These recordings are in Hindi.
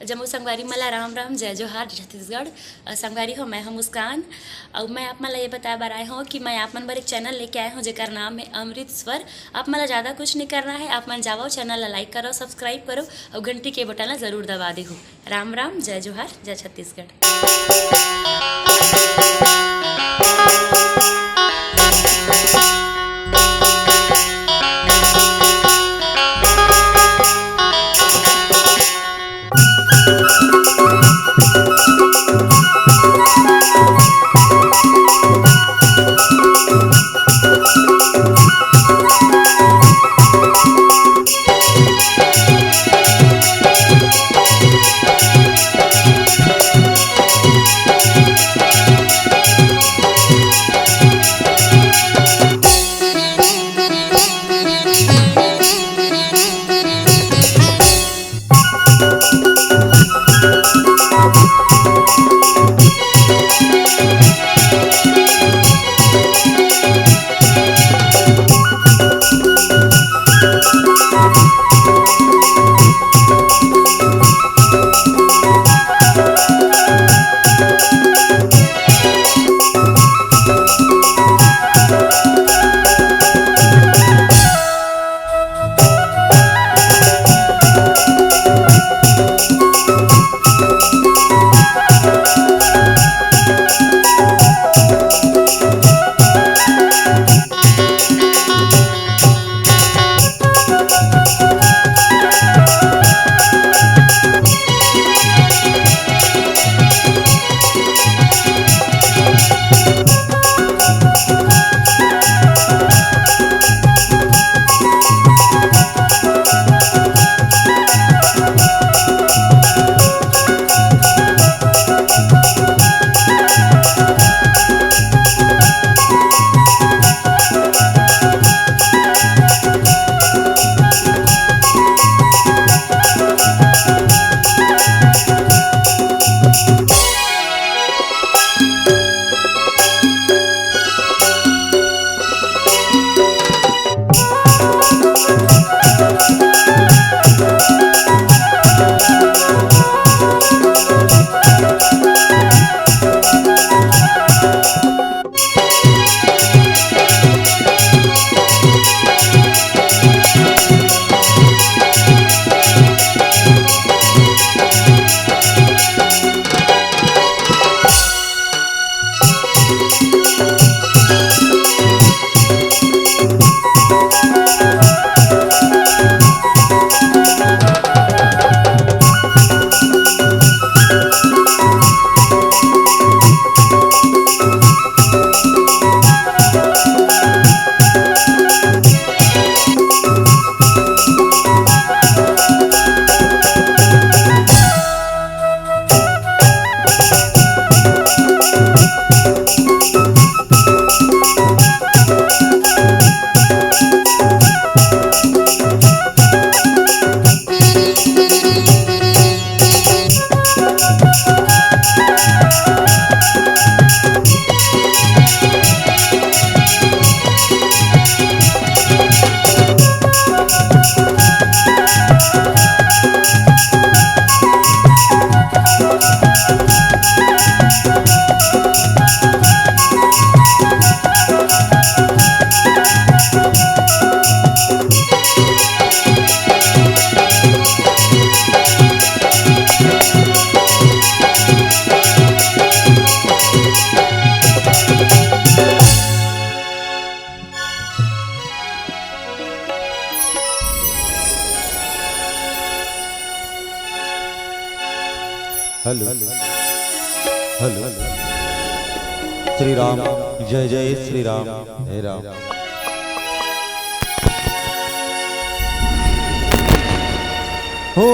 जम्मू संगवारी मला राम राम जय जोहार छत्तीसगढ़। संगवारी हो, मैं हूँ मुस्कान और मैं आप मला ये बताया बार आए हूँ कि मैं आप मन बर एक चैनल लेके आए हूँ जेकर नाम है अमृत स्वर। आप मला ज़्यादा कुछ नहीं करना है, आप मन जाओ चैनल ला लाइक करो, सब्सक्राइब करो और घंटी के बटन ला ज़रूर दबा दे हो। राम राम जय जोहार जय छत्तीसगढ़। हेलो हेलो श्री राम जय जय श्री राम हे राम। हो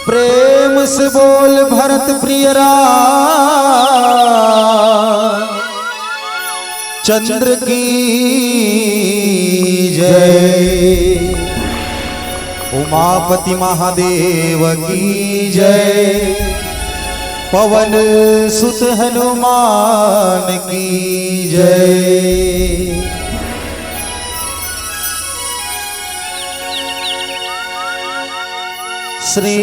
प्रेम से बोल भरत प्रिय राम, चंद्र की जय, उमापति महादेव की जय, पवन सुत हनुमान की जय। श्री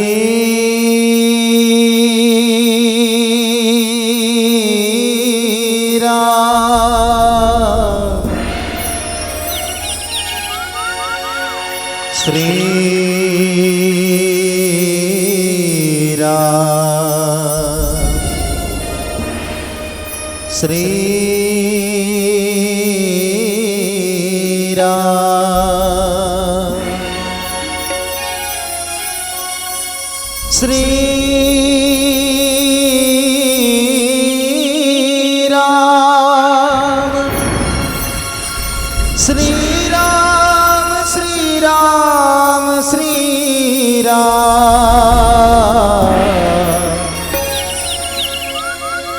राम, श्री राम, श्री राम, श्री राम, श्री राम, श्री राम, श्री राम।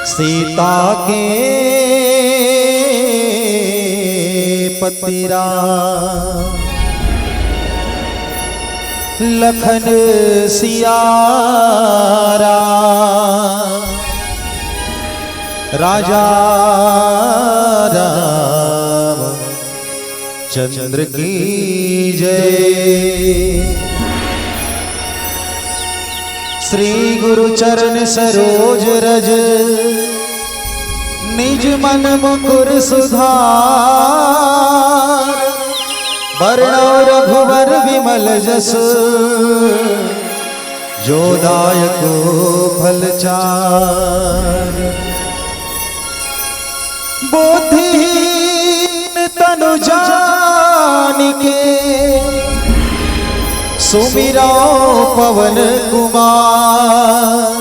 सीता के पति राम, लखन सिया राम, राजा राम चंद्र की जय। श्री गुरु चरण सरोज रज, निज मन मुकुर सुधार, वर्णो रघुवर विमल जस, जो दायको फल चार। बुद्धिहीन तनु जानिके, सुमिरो पवन कुमार,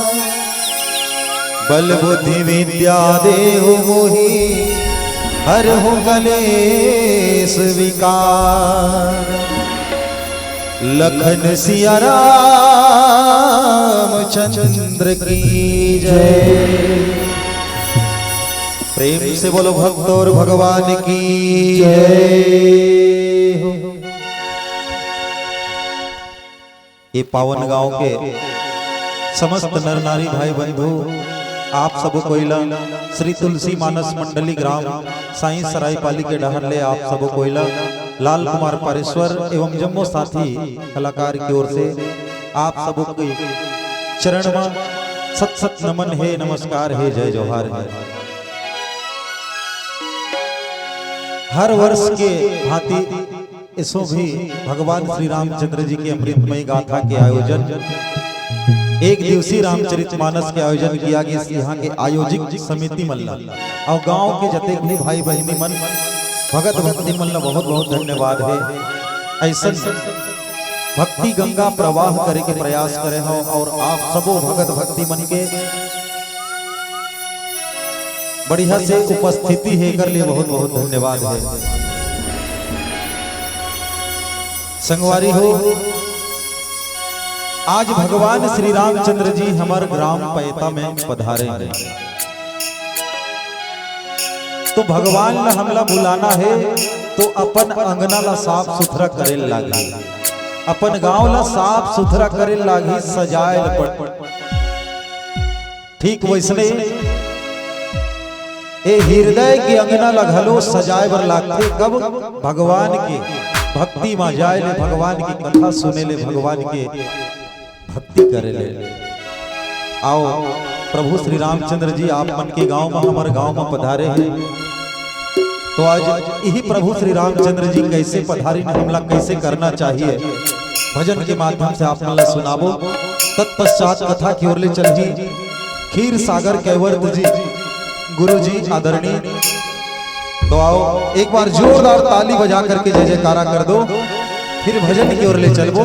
बल बुद्धि विद्या देहु मोहि, हरहु कलेश विकार। लखन सिया राम चंद्र की जय। प्रेम से बोलो भक्त और भगवान की जय। ये पावन गांव के समस्त नर नारी भाई बंधु, आप सब कोइला श्री तुलसी मानस मंडली ग्राम साईं सरायपाली के डहरले आप सब कोइला लाल कुमार पारेश्वर एवं जम्मो साथी कलाकार की ओर से आप सब के चरण में सत सत नमन है, नमस्कार है, जय जोहार है। हर वर्ष के भांति इसो भी भगवान श्री रामचंद्र जी के अमृतमय गाथा के आयोजन, एक दिवसीय रामचरितमानस के आयोजन किया गया। यहाँ के आयोजक समिति मल्ला और गांव के जते भी भाई बहनी मन भगत भक्ति मल्ला बहुत बहुत धन्यवाद है। ऐसा भक्ति गंगा प्रवाह करे के प्रयास करे हो और आप सबो भगत भक्ति मन के बढ़िया से उपस्थिति है कर लिए बहुत बहुत धन्यवाद है। संगवारी हो, आज भगवान श्री रामचंद्र जी हमारे ग्राम पैता में पधारे हैं, तो भगवान ला हमला बुलाना है तो अपन अंगना ला साफ सुथरा करे लागी, अपन गांव ला साफ सुथरा करे लागी, सजाए पट। ठीक वैसने ए हृदय के अंगना ला घलो सजाए बर लागते, कब भगवान के भक्ति में जाए ले, भगवान की कथा सुने ले, भगवान के भक्ति करे ले। आओ प्रभु श्री रामचंद्र जी आप मन के गांव में हमारे गांव में पधारे हैं, तो आज यही प्रभु श्री रामचंद्र जी कैसे पधारी ने हमला कैसे करना चाहिए भजन के माध्यम से आप मला सुनाबो। तत्पश्चात कथा की ओर ले चल जी खीर सागर कैवर्त जी गुरु जी आदरणीय, तो आओ एक बार जोरदार ताली बजा करके जय जयकारा कर दो, फिर भजन की ओर ले चलबो।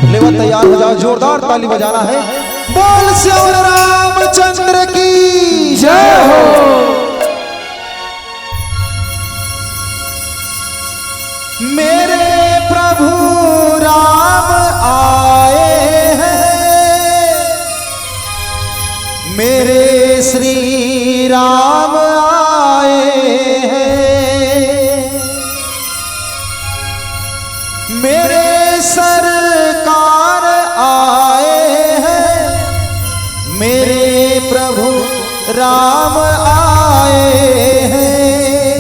लेवा तैयार हो जाओ, जोरदार ताली बजाना है। बोल श्री रामचंद्र की जय हो। मेरे प्रभु राम आए हैं, मेरे श्री राम आए हैं, राम आए हैं,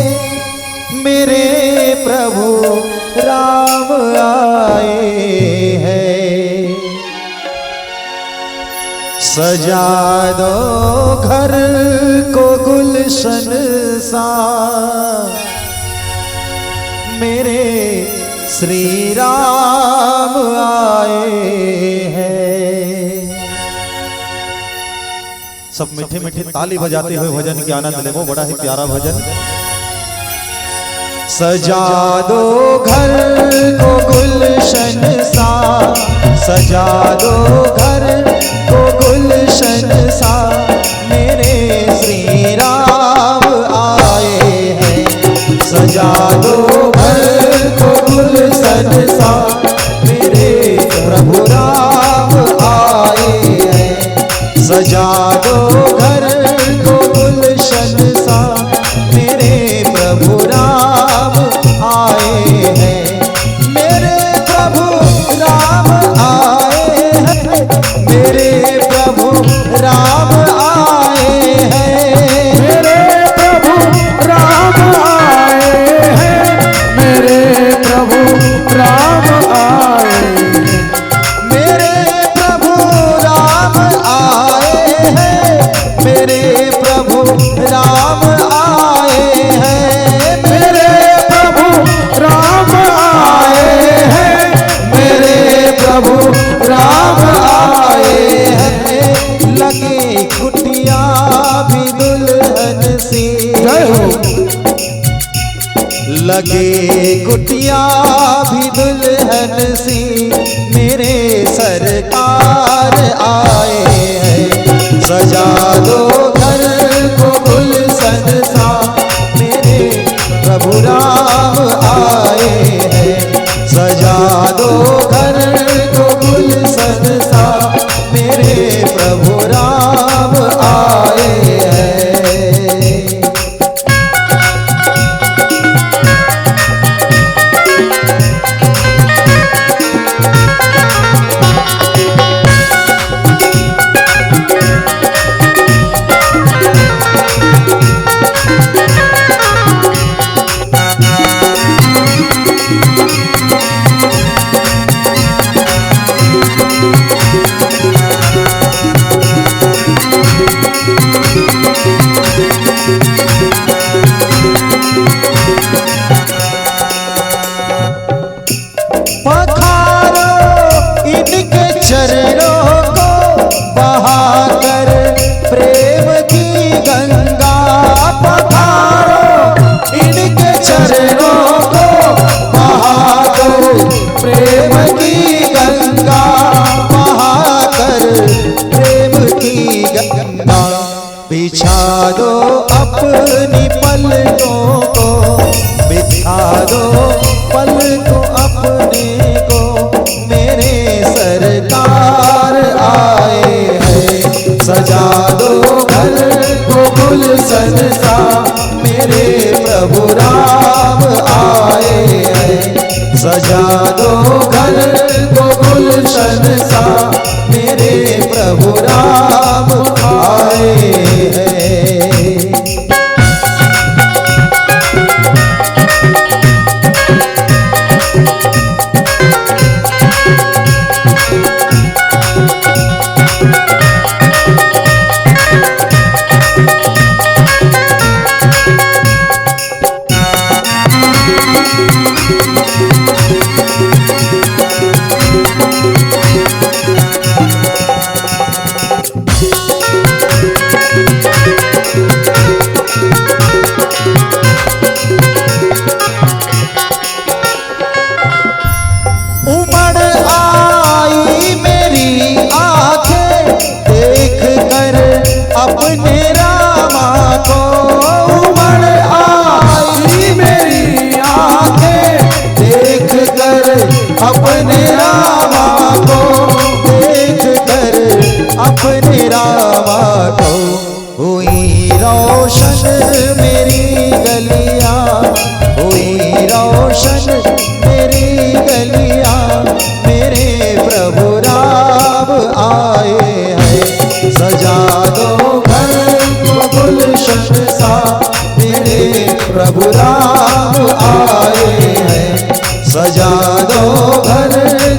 मेरे प्रभु राम आए हैं। सजा दो घर को गुलशन सा, मेरे श्री राम आए हैं। सब मीठे मीठे ताली बजाते हुए भजन के आनंद ले, वो बड़ा ही प्यारा भजन। सजा दो घर को गुलशन सा, सजा दो घर को गुलशन सा, मेरे श्री राम आए हैं। सजा दो घर को गुलशन सा, मेरे प्रभु राम आए हैं। सजा दो घर को गुलशन सा, मेरे प्रभु राम आए हैं। मेरे प्रभु राम आए हैं, मेरे प्रभु राम आए हैं। मेरे प्रभु राम आए हैं, मेरे प्रभु राम आए हैं। मेरे प्रभु राम आए हैं, मेरे प्रभु राम आए हैं। मेरे प्रभु राम आए हैं, मेरे प्रभु राम आए हैं। लगे कुटिया भी दुल्हन सी, जय हो। लगे कुटिया भी दुल्हन सी, मेरे सरकार आए हैं। सजा दो घर को गुलशन सा, मेरे प्रभु राम आए हैं। सजा दो घर को गुलशन सा, मेरे प्रभु राम आए हैं। पखारो इनके चरणों को बहाकर प्रेम की गंगा। पखारो इनके चरणों को बहाकर प्रेम की गंगा, बहाकर प्रेम की गंगा। बिछा दो अपनी पलकों को, बिछा दो पलकों अपने को, मेरे सरकार आए हैं। सजा दो घर को गुलशन सा, मेरे प्रभु राम आए हैं। सजा दो घर को गुलशन सा, मेरे प्रभु राम आए हैं। अपने रामा को उमड़ आई मेरी आंखें देख कर, अपने रामा को देख कर, अपने रामा को। हुई रोशन मेरी गलियां, हुई रोशन मेरी गलियां, मेरे प्रभु राम आए हैं। सजा दो घर को प्रभु राम आए हैं। सजा दो घर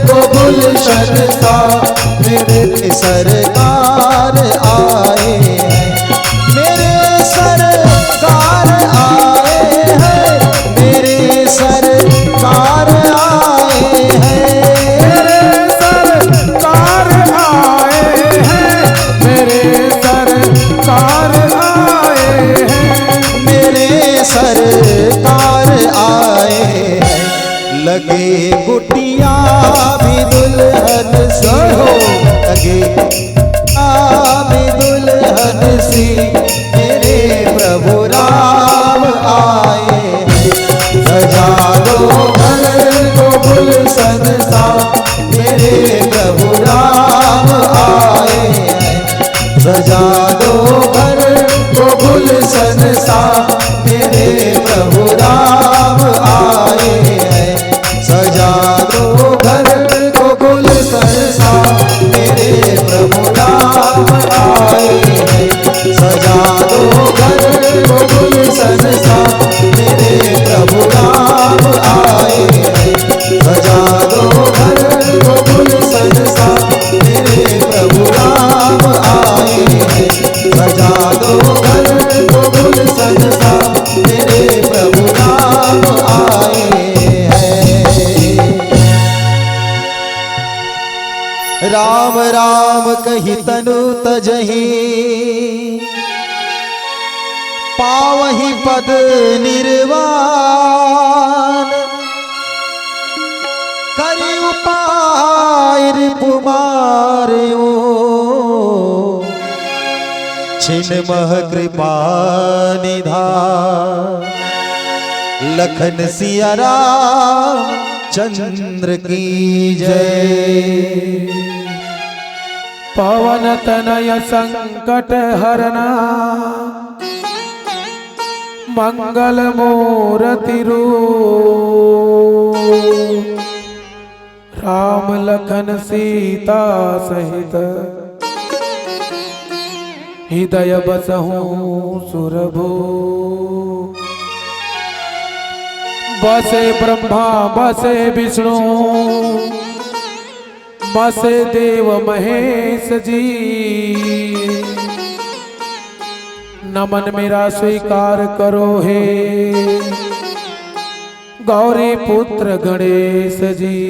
को गुलशन सा, मेरे सरकार आए हैं। मेरे सरकार आए हैं, मेरे सरकार आए हैं। मेरे सरकार आए हैं, मेरे सरकार आए हैं। मेरे सरकार आए हैं। लगे कुटिया भी दुल्हन सी हो, लगे भी दुल्हन सी, मेरे प्रभु राम आए हैं। सजा दो घर को गुलशन सा, मेरे प्रभु राम आए हैं। सजा दो घर को गुलशन सा, मेरे प्रभु राम आए हैं। सजा दो घर को गुलशन सा, मेरे प्रभु राम आए हैं। सजा दो घर को गुलशन सा, मेरे प्रभु राम आए हैं। सजा दो घर को गुलशन सा, मेरे प्रभु राम आए हैं। सजा दो घर को गुलशन सा, मेरे प्रभु राम आए हैं। राम राम कही तनु तजही, पावही पद निर्वाण। करि उपाय रिपुमार्यो, छिन्मह कृपा निधान। लखन सिया राम चंद्र की जय। पवन तनय संकट हरना, मंगल मूर्ति रूप। राम लखन सीता सहित, हृदय बसहु सुरभू। बसे ब्रह्मा बसे विष्णु, बसे देव महेश जी। नमन मेरा स्वीकार करो हे, गौरी पुत्र गणेश जी।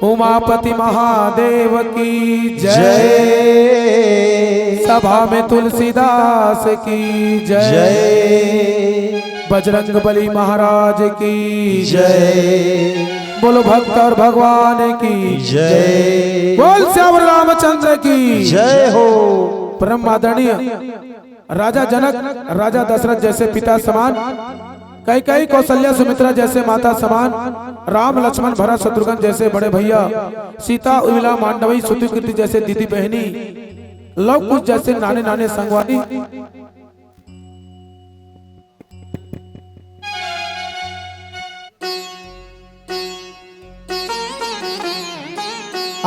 उमापति महादेव की जय। सभा में तुलसीदास की जय। बजरंग बली महाराज की जय। बोलो भक्त और भगवान की जय। बोल श्यावर रामचंद्र की जय हो। परम आदरणीय राजा जनक, राजा दशरथ जैसे पिता समान, कैकेयी कौशल्या सुमित्रा जैसे माता समान, राम लक्ष्मण भरत शत्रुघ्न जैसे बड़े भैया, सीता उर्मिला मांडवी सुतिकृति जैसे दीदी बहनी, लव कुश जैसे नाने नाने संगवारी,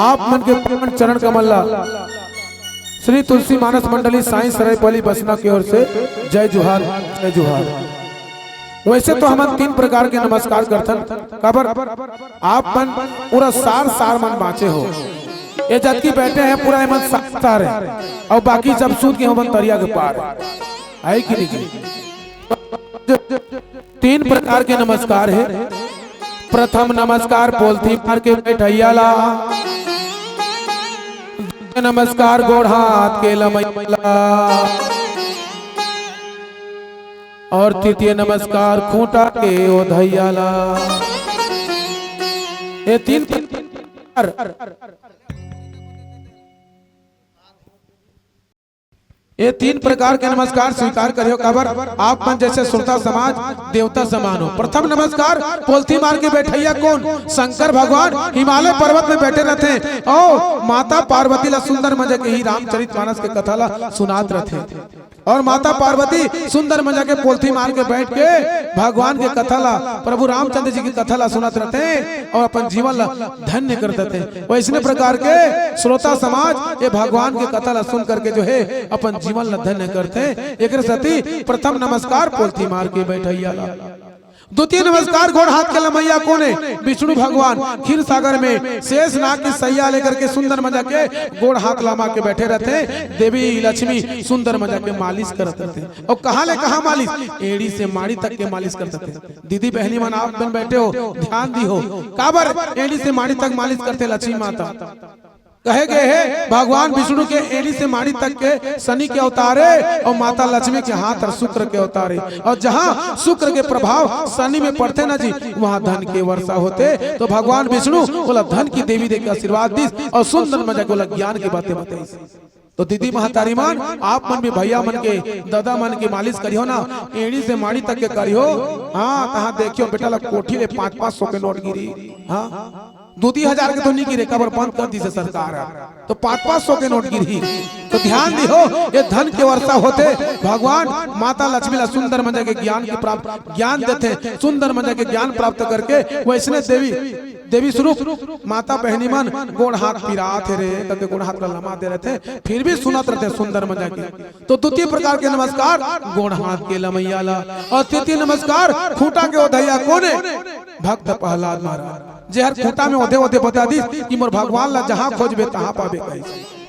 आप मन के पूर्ण चरण कमल्ला श्री तुलसी मानस मंडली साईं सरायपाली बसना की ओर से जय जुहार जय जुहार। वैसे तो हम 3 प्रकार के नमस्कार करथन, काबर आप मन पूरा सार मन बाँचे हो। ये जद की बैठे हैं पूरा मन सार है, और बाकी सब सूद के हम तरिया के पार है कि नहीं। 3 प्रकार के नमस्कार है। प्रथम नमस्कार पोलथी मार के बैठैयाला, नमस्कार गोड़ हाथ के लमैला, और तृतीय नमस्कार खूंटा के ओधैयाला। ये 3 प्रकार के नमस्कार स्वीकार करियो, काबर आप मन जैसे श्रोता समाज देवता समान हो। प्रथम नमस्कार पोलथी मार के बैठैया कौन? शंकर भगवान हिमालय पर्वत में बैठे रहते और माता पार्वती ला सुंदर मजे के ही रामचरितमानस के कथा ला सुनात रहते। और माता पार्वती सुंदर मजा के पोलथी मार के बैठ के भगवान के कथा ला, प्रभु रामचंद्र जी की कथा ला सुनत रहते हैं और अपन जीवन ला धन्य कर देते हैं। वैसने प्रकार के श्रोता समाज ये भगवान के कथा ला सुन करके जो है अपन जीवन ला धन्य करते हैं। एक सती प्रथम नमस्कार पोलथी मार के बैठैया ला। द्वितीय नमस्कार गोड़ हाथ के लमैया कौन है? विष्णु भगवान क्षीर सागर में शेष नाग की सैया लेकर के सुंदर मजा के गोड़ हाथ लमा के बैठे रहते हैं। देवी लक्ष्मी सुंदर मजा के मालिश करते थे। और कहाँ ले कहाँ मालिश? एड़ी से माड़ी तक के मालिश करते थे। दीदी बहनी मन आप बन बैठे हो, ध्यान दी हो, काबर एड़ी से माड़ी तक मालिश करते लक्ष्मी माता। कहे गए है भगवान विष्णु के एड़ी से माड़ी तक के शनि के अवतारे और माता लक्ष्मी के हाथ और शुक्र के अवतारे। और जहाँ शुक्र के प्रभाव शनि में पड़ते ना जी, वहाँ धन के वर्षा होते। तो भगवान विष्णु बोला धन की देवी दे के आशीर्वाद दी और सुंदर मजा बोला ज्ञान की बातें बताई। तो दीदी महतारी मान आप मन भी भैया मन के दादा मन की मालिश करियो ना, एड़ी से माड़ी तक के करियो। हाँ तहाँ देखियो बेटा ला कोठी ले 500-500 के नोट गिरी। हाँ 2-3 के तो नहीं गिरे, कबर बंद कर दी से सरकार। तो 500-500 के नोट गिरी। तो ध्यान दी हो ये धन के वर्षा होते। भगवान माता लक्ष्मी ला सुंदर मजा के ज्ञान की प्राप्त ज्ञान देते। सुंदर मजा के ज्ञान प्राप्त करके वैसने देवी स्वरूप माता बहनी मन गोड़ हाथ पिरात रे करके गोड़ हाथ लमा दे रहे थे, फिर भी सुनत रहते सुंदर मजा के। तो द्वितीय प्रकार के नमस्कार गोड़ हाथ के लमैया ला। और तृतीय नमस्कार खूंटा के ओधैया कौन है? भक्त प्रहलाद महाराज। जे हर खूंटा में ओधे ओधे बता दी कि मोर भगवान ला जहाँ खोजबे तहाँ पाबे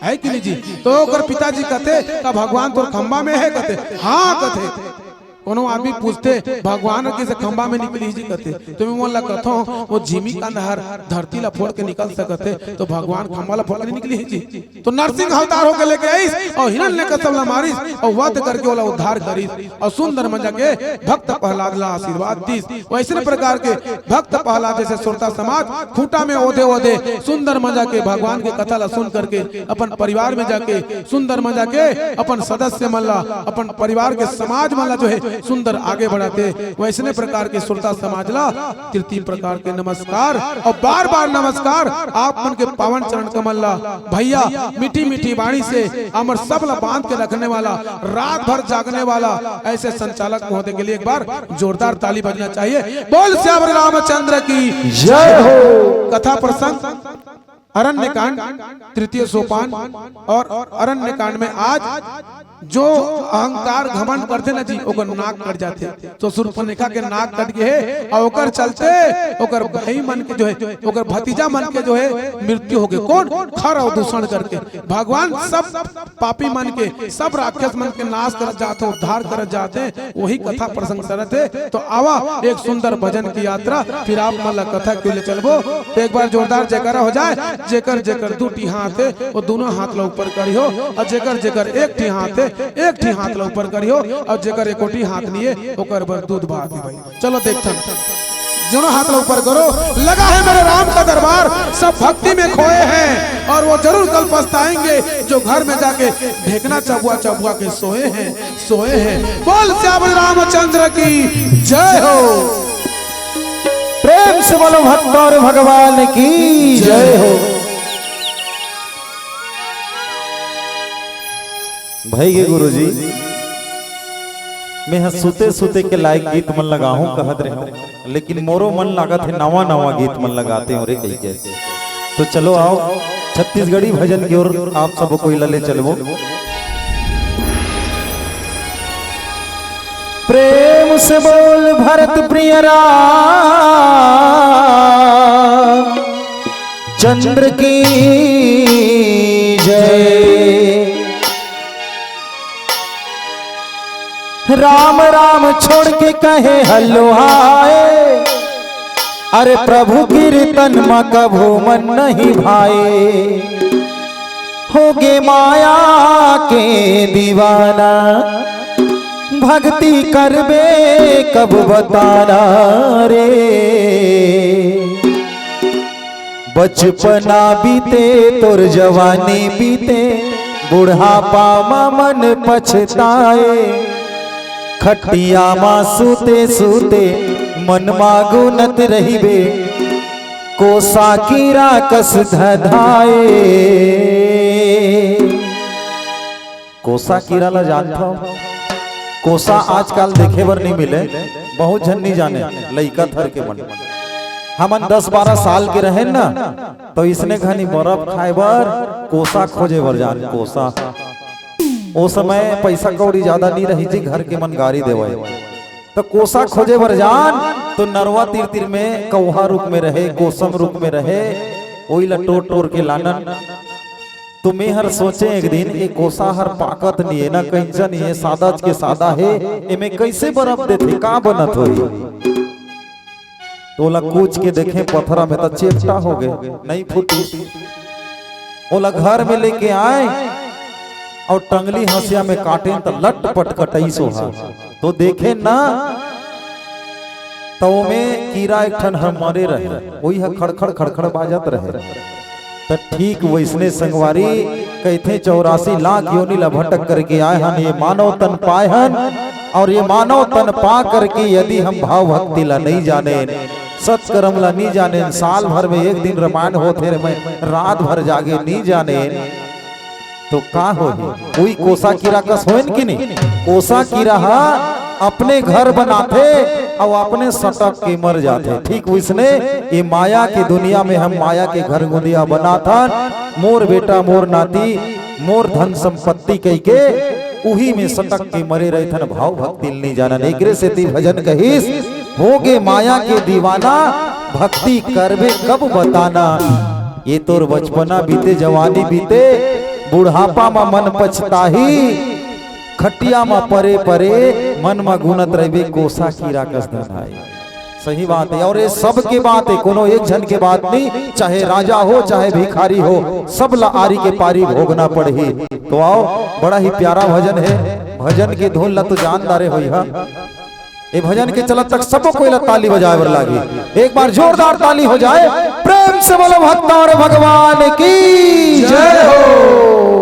है कि नहीं जी। तो ओकर पिताजी कहते का भगवान तोर खंबा में है? कहते हाँ। कहते कोनो आदमी पूछते भगवान के से खंबा में निकली जी, कहते तो मैं मोला कहता हूँ वो झिमी का नहर धरती ला फोड़ के निकल सकते, तो भगवान खंबा ला फोड़ के निकली है जी। तो नरसिंह अवतार होके लेके आई और हिरण लेकर सब ला मारिस और वध करके वाला उद्धार करी और सुंदर मजा के भक्त प्रहलाद ला आशीर्वाद दी। वैसे प्रकार के भक्त प्रहलाद जैसे श्रोता समाज खूंटा में ओधे ओधे सुंदर मजा के भगवान के कथा ला सुन करके अपन परिवार में जाके सुंदर मजा के अपन सदस्य मन ला अपन परिवार के समाज मन ला जो है सुंदर आगे बढ़ाते। वैसने प्रकार के श्रोता समाज ला तृतीय प्रकार के नमस्कार और बार बार नमस्कार आप मन के पावन चरण कमल ला। भैया मीठी मीठी वाणी से अमर सब ला बांध के रखने वाला, रात भर जागने वाला ऐसे संचालक महोदय के लिए एक बार जोरदार ताली बजना चाहिए। बोल श्याम रामचंद्र की जय हो। कथा प्रसंग अरण्य कांड तृतीय सोपान। और अरण्य कांड में आज जो अहंकार घमंड करते ना जी ओकर नाक कट जाते। तो शूर्पणखा के नाक कट गए और ओकर चलते ओकर भाई मन के जो है ओकर भतीजा मन के जो है मृत्यु हो गए। कौन? खर और दूषण करके। भगवान सब पापी मन के सब राक्षस मन के नाश कर जाते, उद्धार कर जाते। वही कथा प्रसंग सरते। तो आवा एक सुंदर भजन की यात्रा फिर आप मन कथा क्यों ले चलबो। तो एक बार जोरदार जयकारा हो जाए। जेकर जेकर दूटी हाथ है वो दोनों हाथ ला ऊपर करियो और जेकर जेकर एक ठी हाथ है एक ठी हाथ ला ऊपर करियो और जेकर एकोटी हाथ लिए ओकर बर दूध बात भाई। चलो देखते दोनों हाथ ला ऊपर करो। लगा है मेरे राम का दरबार, सब भक्ति में खोए हैं और वो जरूर कल पछताएंगे जो घर में जाके ढेकना चबुआ चबुआ के सोए हैं। बोल श्याम रामचंद्र की जय हो। प्रेम से बोलो भक्त और भगवान की जय हो। भाई के गुरु जी मैं सूते सूते के लायक गीत मन लगाऊं कहत रहे हूं, लेकिन मोरो मन लागत है नवा नवा गीत मन लगाते हो रे कई कैसे। तो चलो आओ छत्तीसगढ़ी भजन की ओर आप सब को ले चलो। प्रेम से बोल भरत प्रिय चंद्र की जय। राम राम छोड़ के कहे हल्लो हाय, अरे प्रभु कीर्तन में कभू मन नहीं भाए। होगे माया के दीवाना भक्ति करबे कब बताना रे। बचपना बीते तोर जवानी बीते बुढ़ापा मन पछताए। खटिया माँ सूते सूते मन मागुनत रहिबे कोसा कीरा कस धधाए। कोसा कीड़ा ला जानता हो? कोसा आजकल देखे बर नहीं मिले, बहुत झन नहीं जाने, लइका थर के मन। हमन 10-12 साल के रहे ना, तो इसने घनी बर्फ खाए बर कोसा खोजे बर जान। कोसा ओ समय पैसा कौड़ी ज्यादा नहीं रही जी, घर के मन गाड़ी देवे, तो कोसा खोजे बर जान। तो नरवा तीर तीर में कौहा रुक में रहे, कोसम रुक में रहे, वही ला टोर टोर के लानन। तो मैं हर सोचे एक दिन ये कोसा हर पाकत नहीं है ना, कंचन नहीं है, सादा के सादा है, इमे कैसे बर्फ देते, का बनत होई? ओला कूच के देखे पत्थरा में तो चेपटा हो गए, नहीं फूटी। ओला घर में लेके आए और टंगली हंसिया में काटे तो लट पट कटई सोहा। तो देखे ना तो में कीड़ा एक ठन हर मरे रहे, वही खड़खड़ खड़खड़ बाजत रहे। तो ठीक वैसने संगवारी कहते 84 लाख योनि ला भटक करके आए हन, ये मानव तन पाए हन। और ये मानव तन पा करके यदि हम भाव भक्ति ला नहीं जाने, सत्कर्म ला नहीं जाने, साल भर में एक दिन रामायण होते रहे, मैं रात भर जागे नहीं जाने, तो का हो? कोई कोसा कीड़ा कस होन कि नहीं? कोसा कीड़ा अपने घर बनाते और अपने सटक के मर जाते। ठीक वैसने ये माया की दुनिया में हम माया के घर गुंदिया बनाता, मोर बेटा मोर नाती मोर धन संपत्ति कह के उही में सटक के मरे रहे थे। भाव भक्ति नहीं जाना, एकरे से ती भजन कहिस, होगे माया के दीवाना, भक्ति करबे कब बताना। ये तोर बचपना बीते, जवानी बीते, बुढ़ापा में मन पछताही, खटिया में परे परे मन में गुनत रहे कोसा कीड़ा कस धनाई। सही बात है, और ये सब के बात है, कोनो एक जन के बात नहीं, चाहे राजा हो चाहे भिखारी हो, सब ला आरी के पारी भोगना पड़ही। तो आओ, बड़ा ही प्यारा भजन है, भजन के धुन ला तो जानदारे होई हा। ये भजन के चलत तक सबको कोई ला ताली बजाए बर लागी, एक बार जोरदार ताली हो जाए, प्रेम से बोलो भक्ता और भगवान की जय हो।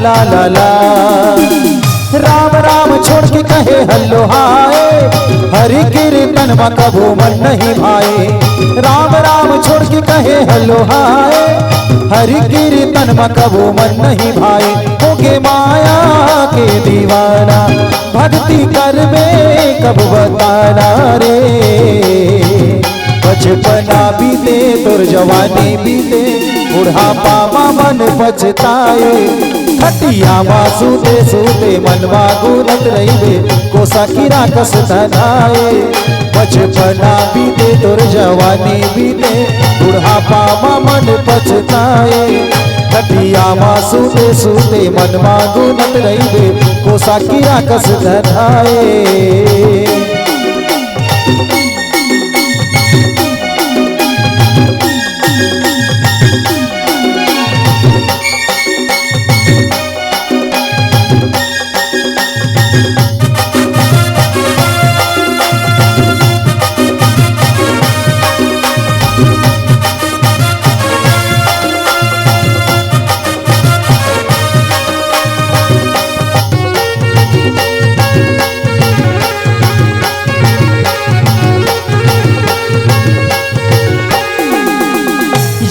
ला ला राम राम छोड़ के कहे हल्लो हाय, हरि कीर्तन में कबू मन नहीं भाए। राम राम छोड़ के कहे हल्लो हाय, हरि कीर्तन में कबू मन नहीं भाए। होगे माया के दीवाना, भक्ति कर में कब बताना रे। बचपना बीते तोर जवानी बीते, बुढ़ापा मा मन पछताए। खटिया मा सूते सूते मनवा गुनत रही, कोसा कीड़ा कस धनाए। बचपना बीते तोर जवानी बीते, बुढ़ापा मा मन पछताए। खटिया मा सूते सूते मनवा गुनत रही, कोसा कीड़ा कस धनाए।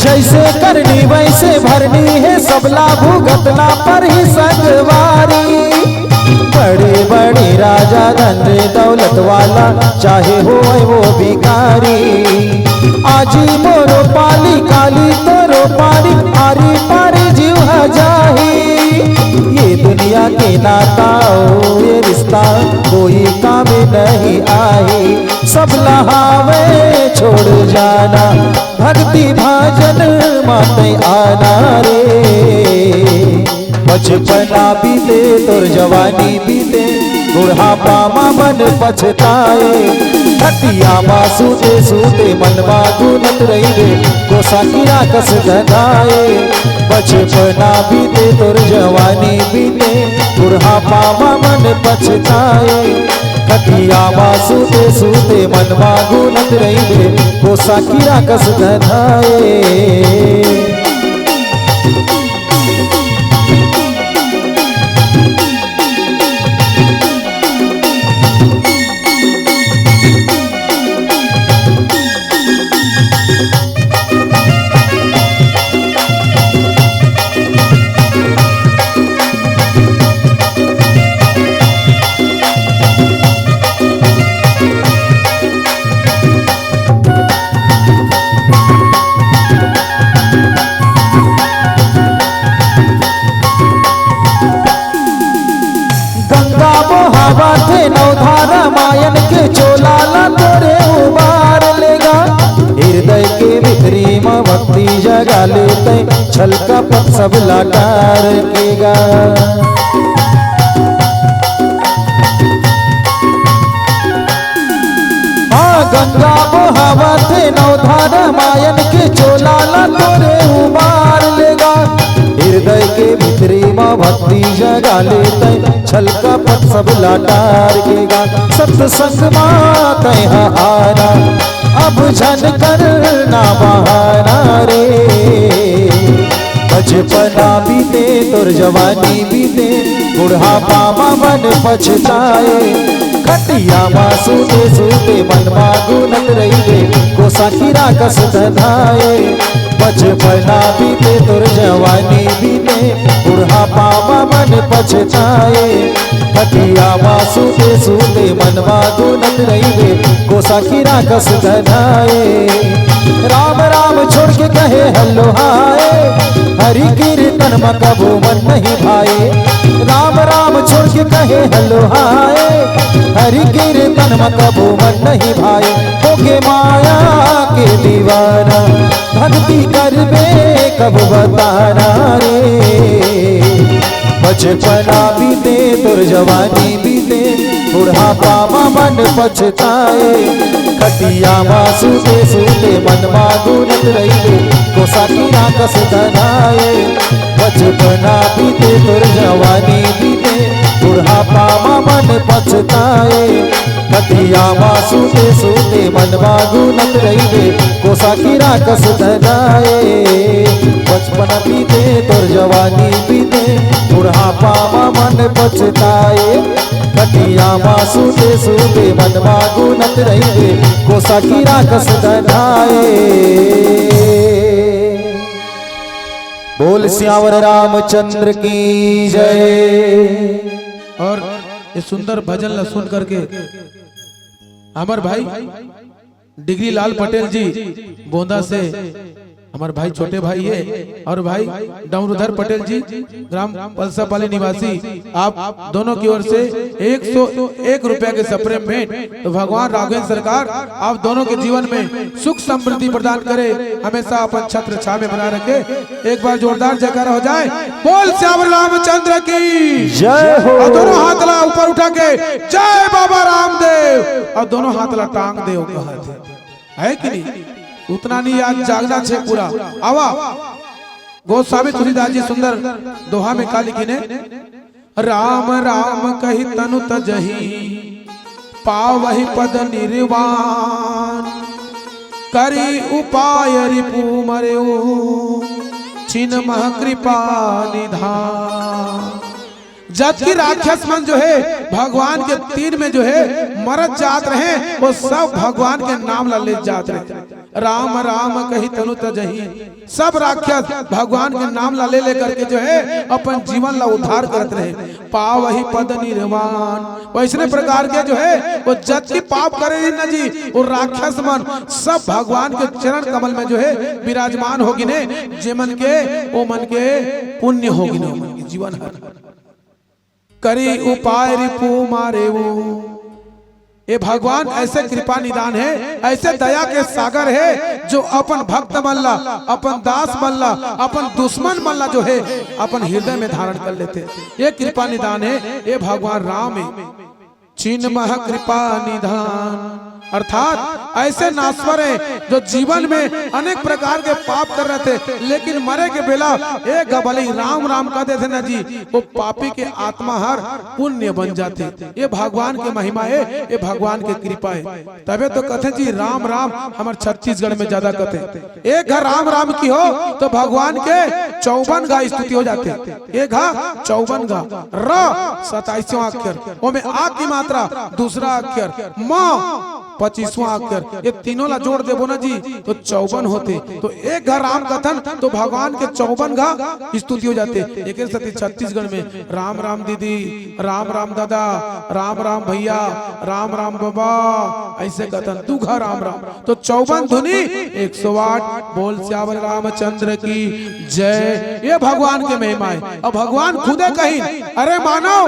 जैसे करनी वैसे भरनी है, सबला भुगतना पर ही संगवारी। बड़े बड़े राजा धन दौलत वाला, चाहे हो वो भिखारी। आजी मोरो पाली काली तोरो पारी, आरी पारी जीव जाही। ये दुनिया के नाता ये रिश्ता कोई काम नहीं आई। सब लहावे छोड़ जाना, भक्ति भजन माते आना रे। बचपना बीते तोर जवानी बीते, बुढ़ापा माँ मन पछताए। खटिया माँ सूते सूते मनवा गुनत रही रे कोसा किया कस गदाए। बचपना बीते तोर जवानी बीते बुढ़ापा माँ मन पछताए। खटिया माँ सूते सूते मनवा गुनत रही रे कोसा किया कस गदाए। नवधारा मायन के चोलाला तोरे उबार लेगा। हृदय के भीतरी माँ भक्ति जगा लेते छल कपट सब लाटार केगा। गंगा बहावा थे नवधारा मायन के चोलाला तोरे उबार लेगा। हृदय के भीतरी माँ भक्ति जगा लेते छल कपट सब लाटार केगा। सत्संग माँ कहाँ आना अब झन करना बहाना रे। बचपना बीते तोर जवानी बीते बुढ़ापा माँ मन पछताए। खटिया माँ सूते सूते मनवा गुनत रही रे कोसा खीरा कस धनाए। बचपना बीते तोर जवानी बीते बुढ़ापा माँ मन पछताए। खटिया माँ सूते सूते मनवा गुनत रही रे कोसा खीरा कस धनाए। राम राम छोड़ के कहे हल्लो हाय हरि कीर्तन में कबो मन नहीं भाए। राम राम छोड़ के कहे हल्लो हाय हरि कीर्तन में कबो मन नहीं भाई। होके माया के दीवाना भक्ति करबे कब बताना रे। बचपना बीते तोर जवानी बीते बुढ़ापा माँ मन पछताए। खटिया माँ सूते सूते मनवा गुनत रही रे कोसा कीरा कस धनाए। बचपना बीते तोर जवानी बीते बुढ़ापा माँ मन पछताए। खटिया माँ सूते सूते मनवा गुनत रही रे कोसा कीरा कस धनाए। बचपना बीते तोर जवानी बीते बुढ़ापा माँ मन पछताए। खटिया माँ सूते सूते मनवा गुनत रही रे कोसा कीरा कस धनाए। बोल सियावर रामचंद्र की जय। और ये सुंदर भजन ला सुन करके हमार भाई डिग्री लाल पटेल जी बोंदा से हमारे भाई छोटे भाई है और भाई डमरूधर पटेल जी ग्राम पलसापाली निवासी आप दोनों की ओर से 101 रुपया के सप्रेम भेंट। तो भगवान राघवेंद्र सरकार आप दोनों के जीवन में सुख समृद्धि प्रदान करे हमेशा अपन छत्र छा में बना रखे। एक बार जोरदार जयकारा हो जाए। बोल श्याम रामचंद्र की जय हो। और दोनों हाथ ला ऊपर उठा के जय बाबा रामदेव और दोनों हाथ ला टांग दे है कि नहीं। उतना नहीं आज जागना छे पूरा आवा। गोस्वामी तुलसीदास जी सुंदर दोहा में का लिखी ने राम राम कही तनु तजही पावहि पद निर्वाण करी उपाय रिपु मरेऊ छिन मह कृपा निधान। जबकि राक्षस मन जो है भगवान के तीर में जो है मरत जात रहे वो सब भगवान के नाम ला ले जात रहे। राम राम कही तनु तजही सब राक्षस भगवान के नाम ला ले करके जो है अपन जीवन ला उद्धार करते रहे। पावहि पद निर्वाण वैसने प्रकार के जो है वो जबकि पाप करे न जी वो राक्षस मन सब भगवान के चरण कमल में जो है विराजमान होगी ने जे मन के वो मन के पुण्य होगी ने जीवन करी उपाय रिपु मारे वो। ये भगवान ऐसे कृपा निदान है ऐसे दया के सागर है जो अपन भक्त मल्ला अपन दास मल्ला अपन दुश्मन मल्ला जो है अपन हृदय में धारण कर लेते। ये कृपा निदान है ये भगवान राम है चिन्मह कृपा निधान, अर्थात ऐसे नाश्वर है जो जीवन में अनेक प्रकार के पाप कर रहे थे, लेकिन मरे के बेला एक भले राम राम कहते थे ना जी, वो पापी के आत्मा हर पुण्य बन जाते। ये भगवान के महिमा है, ये भगवान के कृपा है। तबे तो कहते जी राम राम हमारे छत्तीसगढ़ में ज्यादा कहते। एक घर राम राम की हो तो भगवान के 54 गा स्तुति हो जाते। एक घा 54 गा, र 27वां अक्षर, वो में आ की मात्रा दूसरा अक्षर, म 25वां अक्षर, ये तीनों ला जोड़ देबो ना जी तो 54 होते। तो एक घर राम कथन तो भगवान के 54 घा स्तुति हो जाते। एक साथी छत्तीसगढ़ में राम राम दीदी, राम राम दादा, राम राम भैया, राम राम बाबा, ऐसे कथन तू घर राम राम तो 54 धुनी 108 बोल श्याम रामचंद्र की जय। ये भगवान के महिमा है। अब भगवान खुदे कहीं, अरे मानव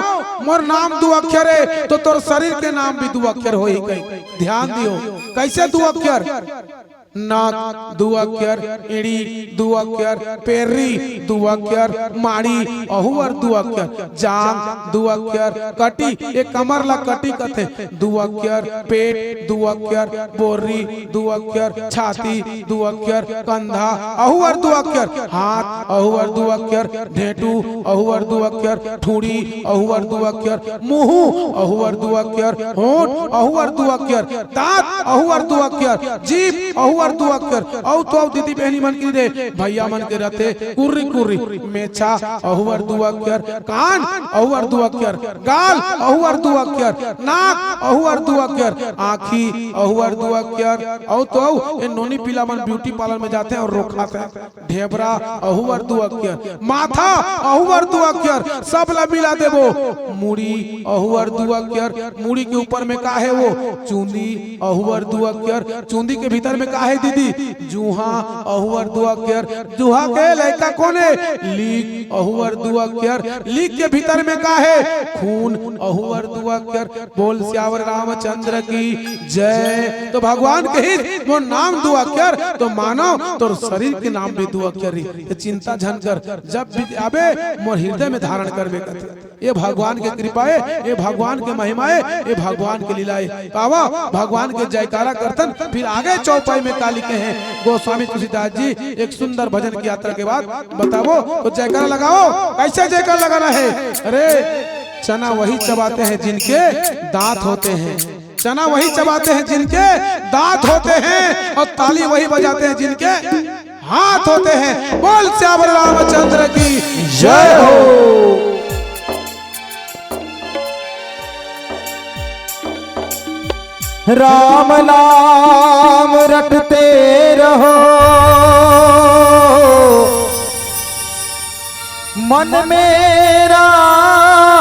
मोर नाम 2 अक्षर है तो तोर शरीर के नाम भी 2 अक्षर हो ही कहीं। ध्यान दियो कैसे 2 अक्षर, नाक 2 अक्षर, एड़ी 2 अक्षर, पेरी 2 अक्षर, माड़ी अहुवर 2 अक्षर, जांग 2 अक्षर, कटी एक कमर ला कटी कथे 2 अक्षर, पेट 2 अक्षर, बोरी 2 अक्षर, छाती 2 अक्षर, कंधा अहुवर 2 अक्षर, हाथ अहुवर 2 अक्षर, ढेटू अहुवर 2 अक्षर, ठूड़ी अहुवर 2 अक्षर, मुंह अहुवर 2 अक्षर, होंठ अहुवर 2 अक्षर, दांत अहुवर 2 अक्षर, जीभ अहुवर 2 अक्षर, औ तो दीदी बहनी मन की दे भैया मन के रहते कुर्री कुर्री, मेछा अहुवर 2 अक्षर, कान अहुवर 2 अक्षर, गाल अहुवर 2 अक्षर, नाक अहुवर 2 अक्षर, आँखी अहुवर 2 अक्षर, औ तो ये नोनी पीला मन ब्यूटी पार्लर में जाते हैं और रोकाते हैं, ढेबरा अहुवर 2 अक्षर, माथा अहुवर 2 अक्षर, सब ला मिला देबो, मुड़ी अहुवर 2 अक्षर, मुड़ी के ऊपर में का है वो चूंदी अहुवर 2 अक्षर, चूंदी के भीतर में का है दीदी जूहा अहुवर 2 अक्षर, जूहा के लड़का कौन है लीक अहुवर 2 अक्षर, लीक के भीतर में का है खून अहुवर 2 अक्षर। बोल श्यावर रामचंद्र की जय। तो भगवान के ही वो नाम 2 अक्षर तो मानो तो शरीर के नाम भी 2 अक्षर ही। ये चिंता झन कर जब भी आबे मोर हृदय में धारण करबे करते। ये भगवान के कृपा है, ये भगवान के महिमा है, ये भगवान के लीला है। पावा भगवान के जयकारा करतन। फिर आगे चौपाई में का लिखे हैं गोस्वामी तुलसीदास जी एक सुंदर भजन की यात्रा के बाद बताओ तो जयकारा लगाओ। कैसे जयकारा लगाना है? अरे चना वही चबाते हैं जिनके दांत होते हैं, चना वही चबाते हैं जिनके दांत होते हैं, और ताली वही बजाते हैं जिनके हाथ होते हैं। बोल श्याम रामचंद्र की जय हो। राम नाम रटते रहो, मन में राखो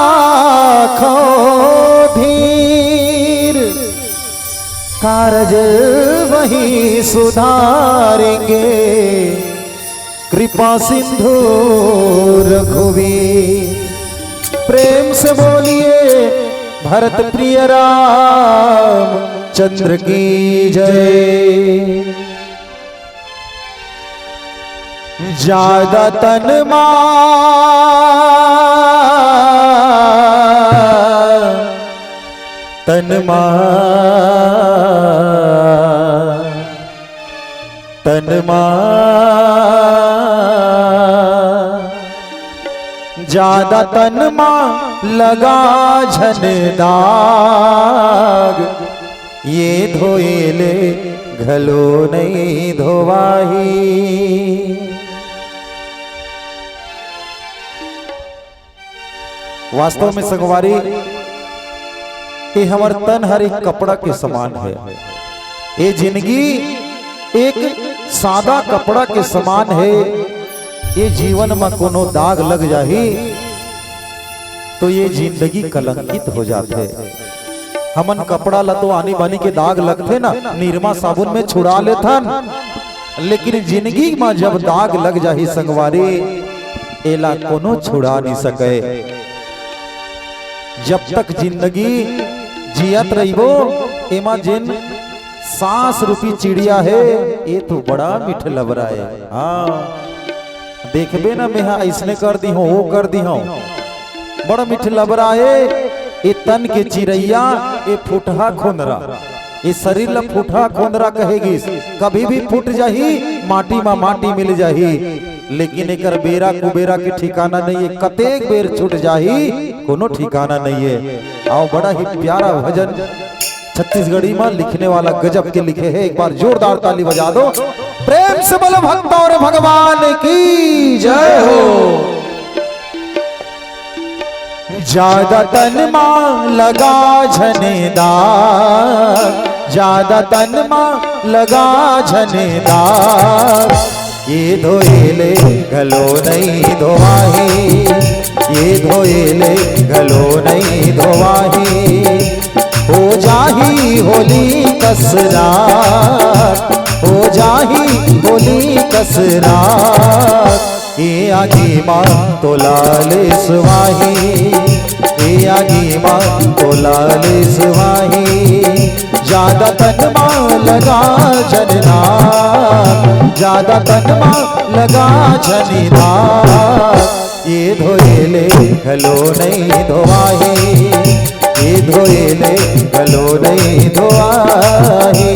धीर, कारज वही सुधारेंगे, कृपा सिंधु रघुवीर। प्रेम से बोलिए भरत प्रिय राम चंद्र की जय। ज्यादा तन ज्यादा तनमा लगा झन दाग, ये धोएले घलो नहीं धोवाही। वास्तव में संगवारी ये हमार तन हर एक कपड़ा के समान है। ये जिंदगी एक सादा कपड़ा के समान है। ये जीवन में कोनो दाग लग जाही तो ये जिंदगी कलंकित हो जाते। हमन कपड़ा लतो आनी बानी के दाग लगते ना निरमा साबुन में छुड़ा लेथन, लेकिन जिंदगी में जब दाग लग जाही संगवारी एला कोनो छुड़ा नहीं सके। जब तक जिंदगी जियत रहिबो एमा जिन सांस रूपी चिड़िया है ये तो बड़ा मीठ लबरा है। हाँ देखबे ना मैं ऐसने कर दी हूँ वो कर दी हूँ, बड़ा मीठ लबरा है। ये तन के चिरैया ये फुटहा खोंदरा ये शरीर ला फुटहा खोंदरा कहेगी कभी भी फुट जाही माटी में माटी मिल जाही लेकिन एकर बेरा कुबेरा के ठिकाना नहीं है कतेक बेर छूट जाही कोनो ठिकाना नहीं है। आओ बड़ा ही प्यारा भजन छत्तीसगढ़ी में लिखने वाला गजब के लिखे हैं। एक बार जोरदार ताली बजा दो प्रेम से बोलो भक्त और भगवान की जय हो। ज्यादा तन मां लगा झनेदार ज्यादा तन मां लगा झनेदार ये धोएले गलो नहीं धोवाही ये धोएले गलो नहीं धोवाही हो जाही होली कसरार हो जाही होली कसरार ये आगी माँ तो लाल सुवाही ये आगी माँ तो लाल सुवाही ज्यादा तन माँ लगा जनना ज्यादा तन माँ लगा जनिना ये धोएले गलो नहीं धोवाही ये धोएले गलो नहीं धोवाही।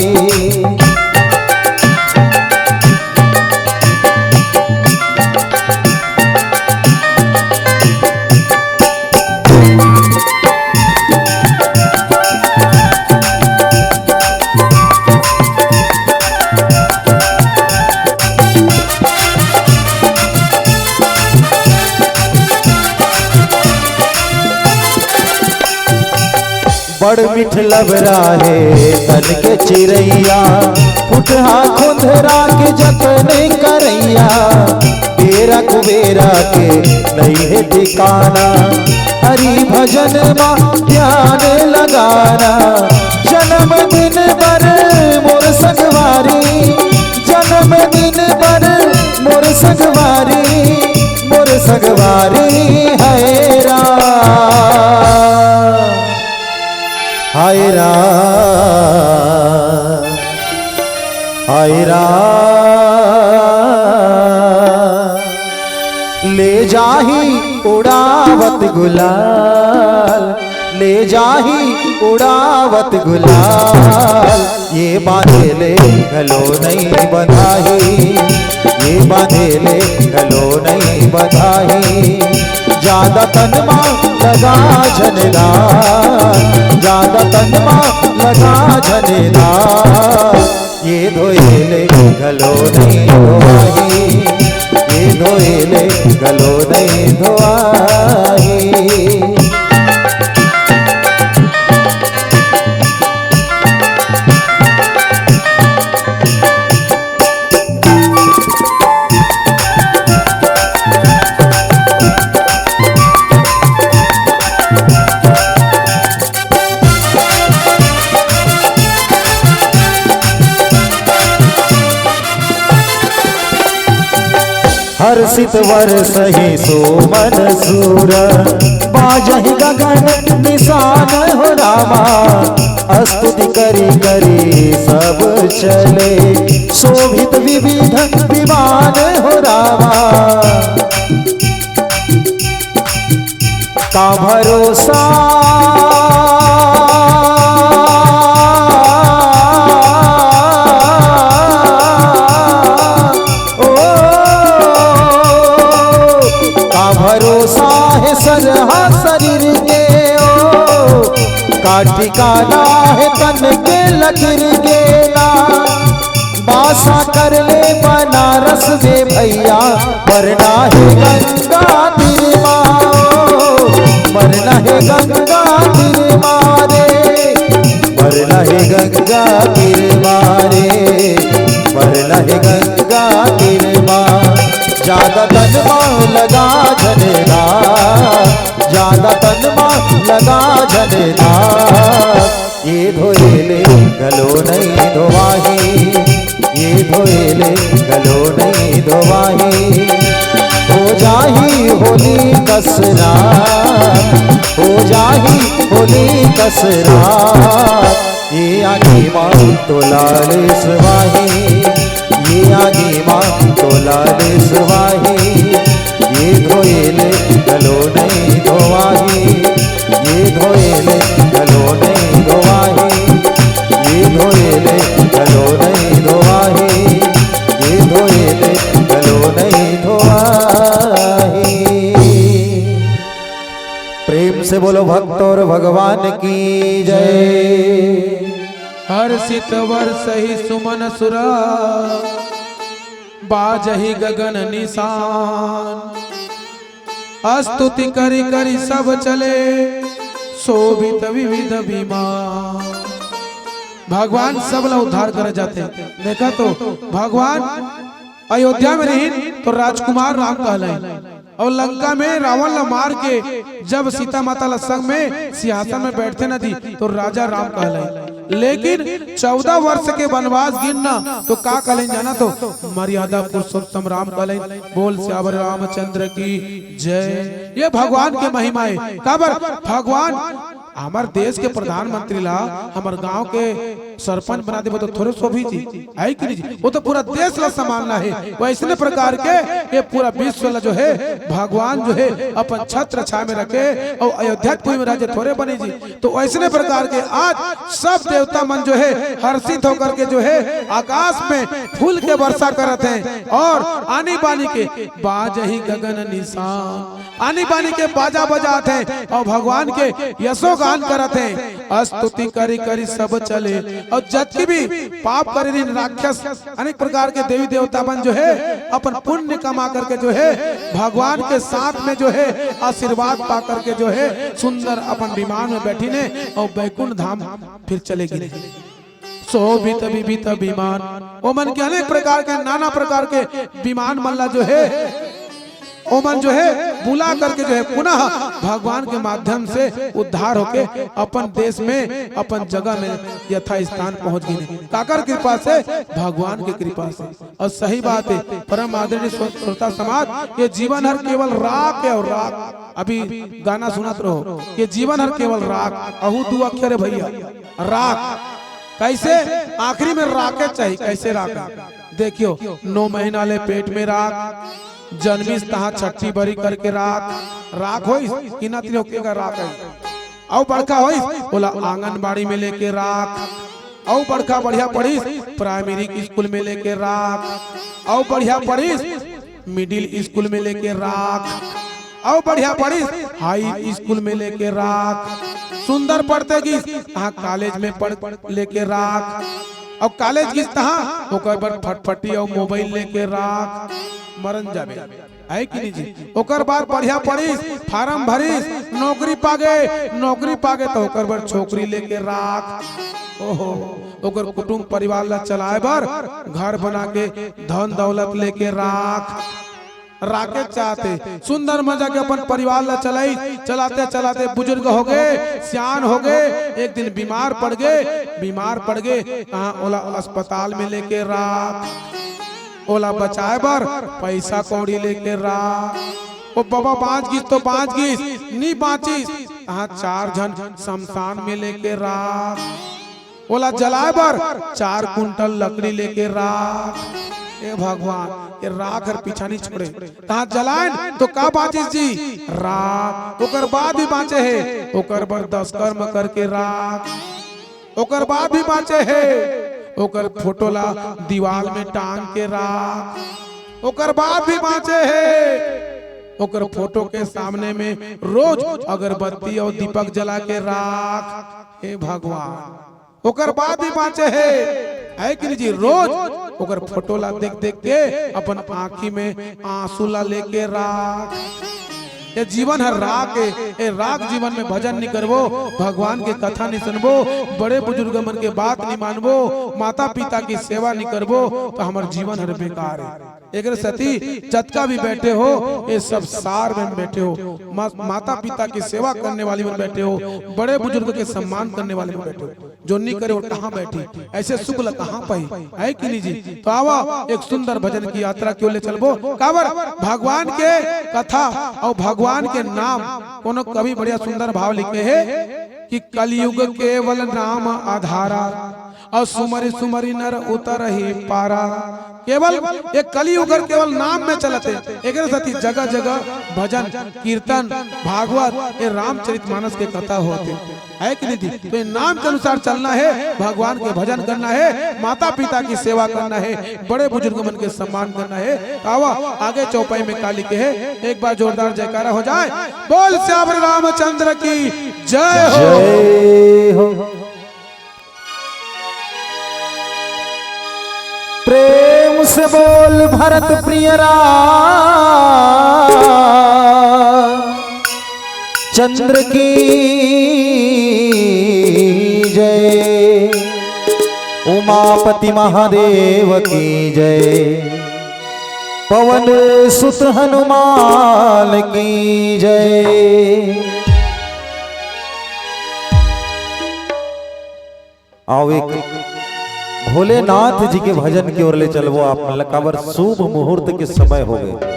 बड़ मिठ लबरा है तन के चिरैया फुटहा खुंधरा के जतन करैया बेरा कुबेरा के नहीं है ठिकाना हरि भजन में ध्यान लगाना जन्म दिन पर मोर सगवारी जन्म दिन पर मोर सगवारी है रा हायरा हायरा ले जाही उड़ावत गुलाल ले जाही उड़ावत गुलाल ये बांधेले गलो नहीं बंधाही ये बांधेले गलो नहीं बंधाही ज्यादा तन माँ लगा झनेदार ज्यादा तन माँ लगा झनेदार ये धोएले गलो नहीं धोवाही ये धोएले गलो नहीं धोवाही। हर्षित वर्षहि सोमन सूर बाजहि गगन निशान हो रामा स्तुति करी करी सब चले शोभित विविध विमान हो रामा का भरोसा भरोसा है सरहा शरीर के ओ का ठिकाना है तन के लकीर के ना बासा कर ले बनारस में भैया मरना है गंगा तीर मरना है गंगा तीर मारे मरना है गंगा तीर मारे मरना है गंगा तीर मार ज्यादा तन माँ लगा झनेदार ज्यादा तन माँ लगा झनेदार ये धोएले गलो नहीं धोवाही ये धोएले गलो नहीं धोवाही हो जाही होली कसरार हो जाही होली कसरार ये आगे माँ तो लाल सुवाही ये आगे माँ तो लाल सुवाही ये धोएले गलो नहीं धोवाही ये धोएले से बोलो भक्त और भगवान की जय। हर्षित वर्ष ही सुमन सुरा बाजही गगन निशान। स्तुति करी करी सब चले शोभित विविध विमान। भगवान सब लोग उद्धार कर जाते हैं। देखा तो भगवान अयोध्या में रही तो राजकुमार राम कहलाए, और लंका में रावण ला मार के जब सीता माता ला संग में सिंहासन में बैठते न थी तो राजा राम कहलाए। लेकिन 14 वर्ष के वनवास गिनना तो का कहले जाना तो मर्यादा पुरुषोत्तम राम कहले। बोल श्यावर रामचंद्र की जय। ये भगवान के महिमा है। काबर भगवान हमारे देश के प्रधानमंत्री ला हमारे गांव के सरपंच बना दे तो थोड़े शोभी जी है कि नहीं जी? वो तो पूरा देश ला संभालना है। वैसने प्रकार के ये पूरा विश्व ला जो है भगवान जो है अपन छत्र छाया में रखे और अयोध्यापुरी में राज्य थोड़े बने जी। तो वैसने प्रकार के आज सब देवता मन जो है हर्षित होकर के जो है आकाश में फूल के वर्षा करते हैं और आनी बानी के बाजही गगन निशान। आनी बानी के बाजा बजाते हैं और भगवान के यशो गान करते हैं। स्तुति करी करी सब चले और जबकि भी पाप करे राक्षस अनेक प्रकार के देवी देवता बन जो है अपन पुण्य कमा करके जो है भगवान के साथ में जो है आशीर्वाद पा करके जो है सुंदर अपन विमान में बैठी ने और बैकुंठ धाम फिर चलेगी। शोभित विविध विमान वो मन के अनेक प्रकार के नाना प्रकार के विमान मल्ला जो है ओमन जो है बुला करके जो है पुनः भगवान के माध्यम से उद्धार होके अपन देश में अपन जगह में यथा स्थान पहुंच गए। काकर कृपा से भगवान की कृपा से। और सही बात है परम आदरणीय श्रोता समाज ये जीवन हर केवल राख है और राख। अभी गाना सुनत रहो ये जीवन हर केवल राख अहू 2 अक्षर है भैया राख। कैसे आखिरी में राखे चाहिए कैसे राख देखियो 9 महीना ले पेट में राख जन्मिस तहा छठी बरी करके राख होइस कि ना तिनो के राख है औ बड़का होइस बोला आंगनबाड़ी में लेके राख औ बड़का बढ़िया पढ़िस प्राइमरी स्कूल में लेके राख औ बढ़िया पढ़िस मिडिल स्कूल में लेके राख औ बढ़िया पढ़िस हाई स्कूल में लेके राख सुंदर पढ़ते की कॉलेज में पढ़ लेके राख और कॉलेज की तहा ओकर पर फटफटी और मोबाइल लेके राख मरन जाबे है कि नहीं जी। ओकर बाद बढ़िया पढ़िस फार्म भरिस नौकरी पागे तो ओकर बाद छोकरी लेके राख। ओहो ओकर कुटुंब परिवार ला चलाए बर घर बना के धन दौलत लेके राके चाहते सुंदर मजा के अपन परिवार ला चलाई चलाते चलाते बुजुर्ग हो गए सियान हो गए एक दिन बीमार पड़ गए कहाँ ओला अस्पताल में लेके राख ओला बचाए बर पैसा कौड़ी लेके राख ओ बाबा 5 गीस तो 5 गीस नी बाँचिस कहाँ 4 जन शमशान में लेके राख ओला जलाए बर 4 कुंटल लकड़ी लेके राख। ए भगवान ये राख हर पीछा नहीं छोड़े कहाँ जलाएन तो का बाँचिस जी राख ओकर बाद भी बाँचे है ओकर बर 10 कर्म करके राख ओकर बाद भी बाँचे है ओकर फोटो ला दीवार में टांग के राख ओकर बाद भी बाँचे है ओकर फोटो के सामने में रोज अगरबत्ती और दीपक जला के राख। हे भगवान ओकर बाद भी बाँचे है कि नहीं जी रोज ओकर फोटो ला देख देख के अपन आँखी में आंसू ला लेके राख। ये जीवन है राख है राख जीवन में भजन नहीं करबो भगवान के कथा नहीं सुनबो बड़े बुजुर्ग मन के बात नहीं मानबो माता पिता की सेवा नहीं करबो तो हमार जीवन हर बेकार है। एक सती जतका भी बैठे हो ये सब सार में बैठे हो माता पिता की सेवा करने वाली में बैठे हो बड़े बुजुर्ग के सम्मान करने वाले में बैठे हो जो नहीं करे वो कहाँ बैठी ऐसे सुख ल कहाँ पाई है कि नहीं जी। तो आवा एक सुंदर भजन की यात्रा क्यों ले चलबो काबर भगवान के कथा और भगवान के नाम कोनो कवि बढ़िया सुंदर भाव लिखे है कि कलयुग केवल नाम आधारा और सुमरी सुमरी नर उतर ही पारा। केवल एक कलयुग केवल नाम में चलते एक साथी जगह जगह भजन कीर्तन भागवत ये रामचरितमानस के कथा होते है कि नहीं। तो ये नाम के अनुसार चलना है, भगवान के भजन करना है, माता पिता की सेवा करना है, बड़े बुजुर्ग मन के सम्मान करना है। आवा आगे चौपाई में काली के है, एक बार जोरदार जयकारा हो जाए। बोल श्याम रामचंद्र की जय हो। प्रेम से बोल भरत प्रिय चंद्र की जय, उमापति महादेव की जय, पवन सुत हनुमान की जय। आओ एक भोलेनाथ जी के भजन की ओर ले चलवो आप लकावर। शुभ मुहूर्त के समय हो गए,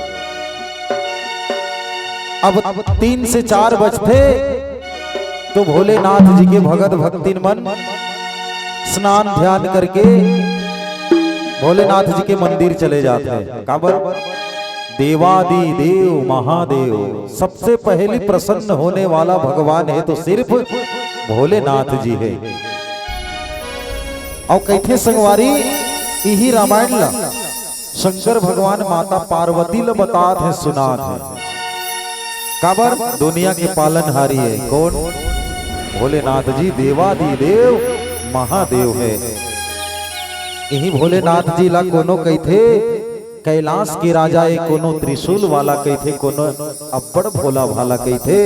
अब 3 से 4 बजते तो भोलेनाथ जी के भगत भक्तिन मन स्नान ध्यान करके भोलेनाथ जी के मंदिर चले जाते हैं। काबर देवादि देव महादेव सबसे पहले प्रसन्न होने वाला भगवान है तो सिर्फ भोलेनाथ जी है। और कहते संगवारी यही रामायण ला शंकर भगवान माता पार्वती ला बतात है सुनात है। काबर दुनिया के पालनहारी है कौन? भोलेनाथ जी देवादि देव महादेव है। यही भोलेनाथ जी ला कोनो कहते कैलाश के राजा है, कोनो त्रिशूल वाला कहते, कोनो अब्बड़ भोला भाला कहते,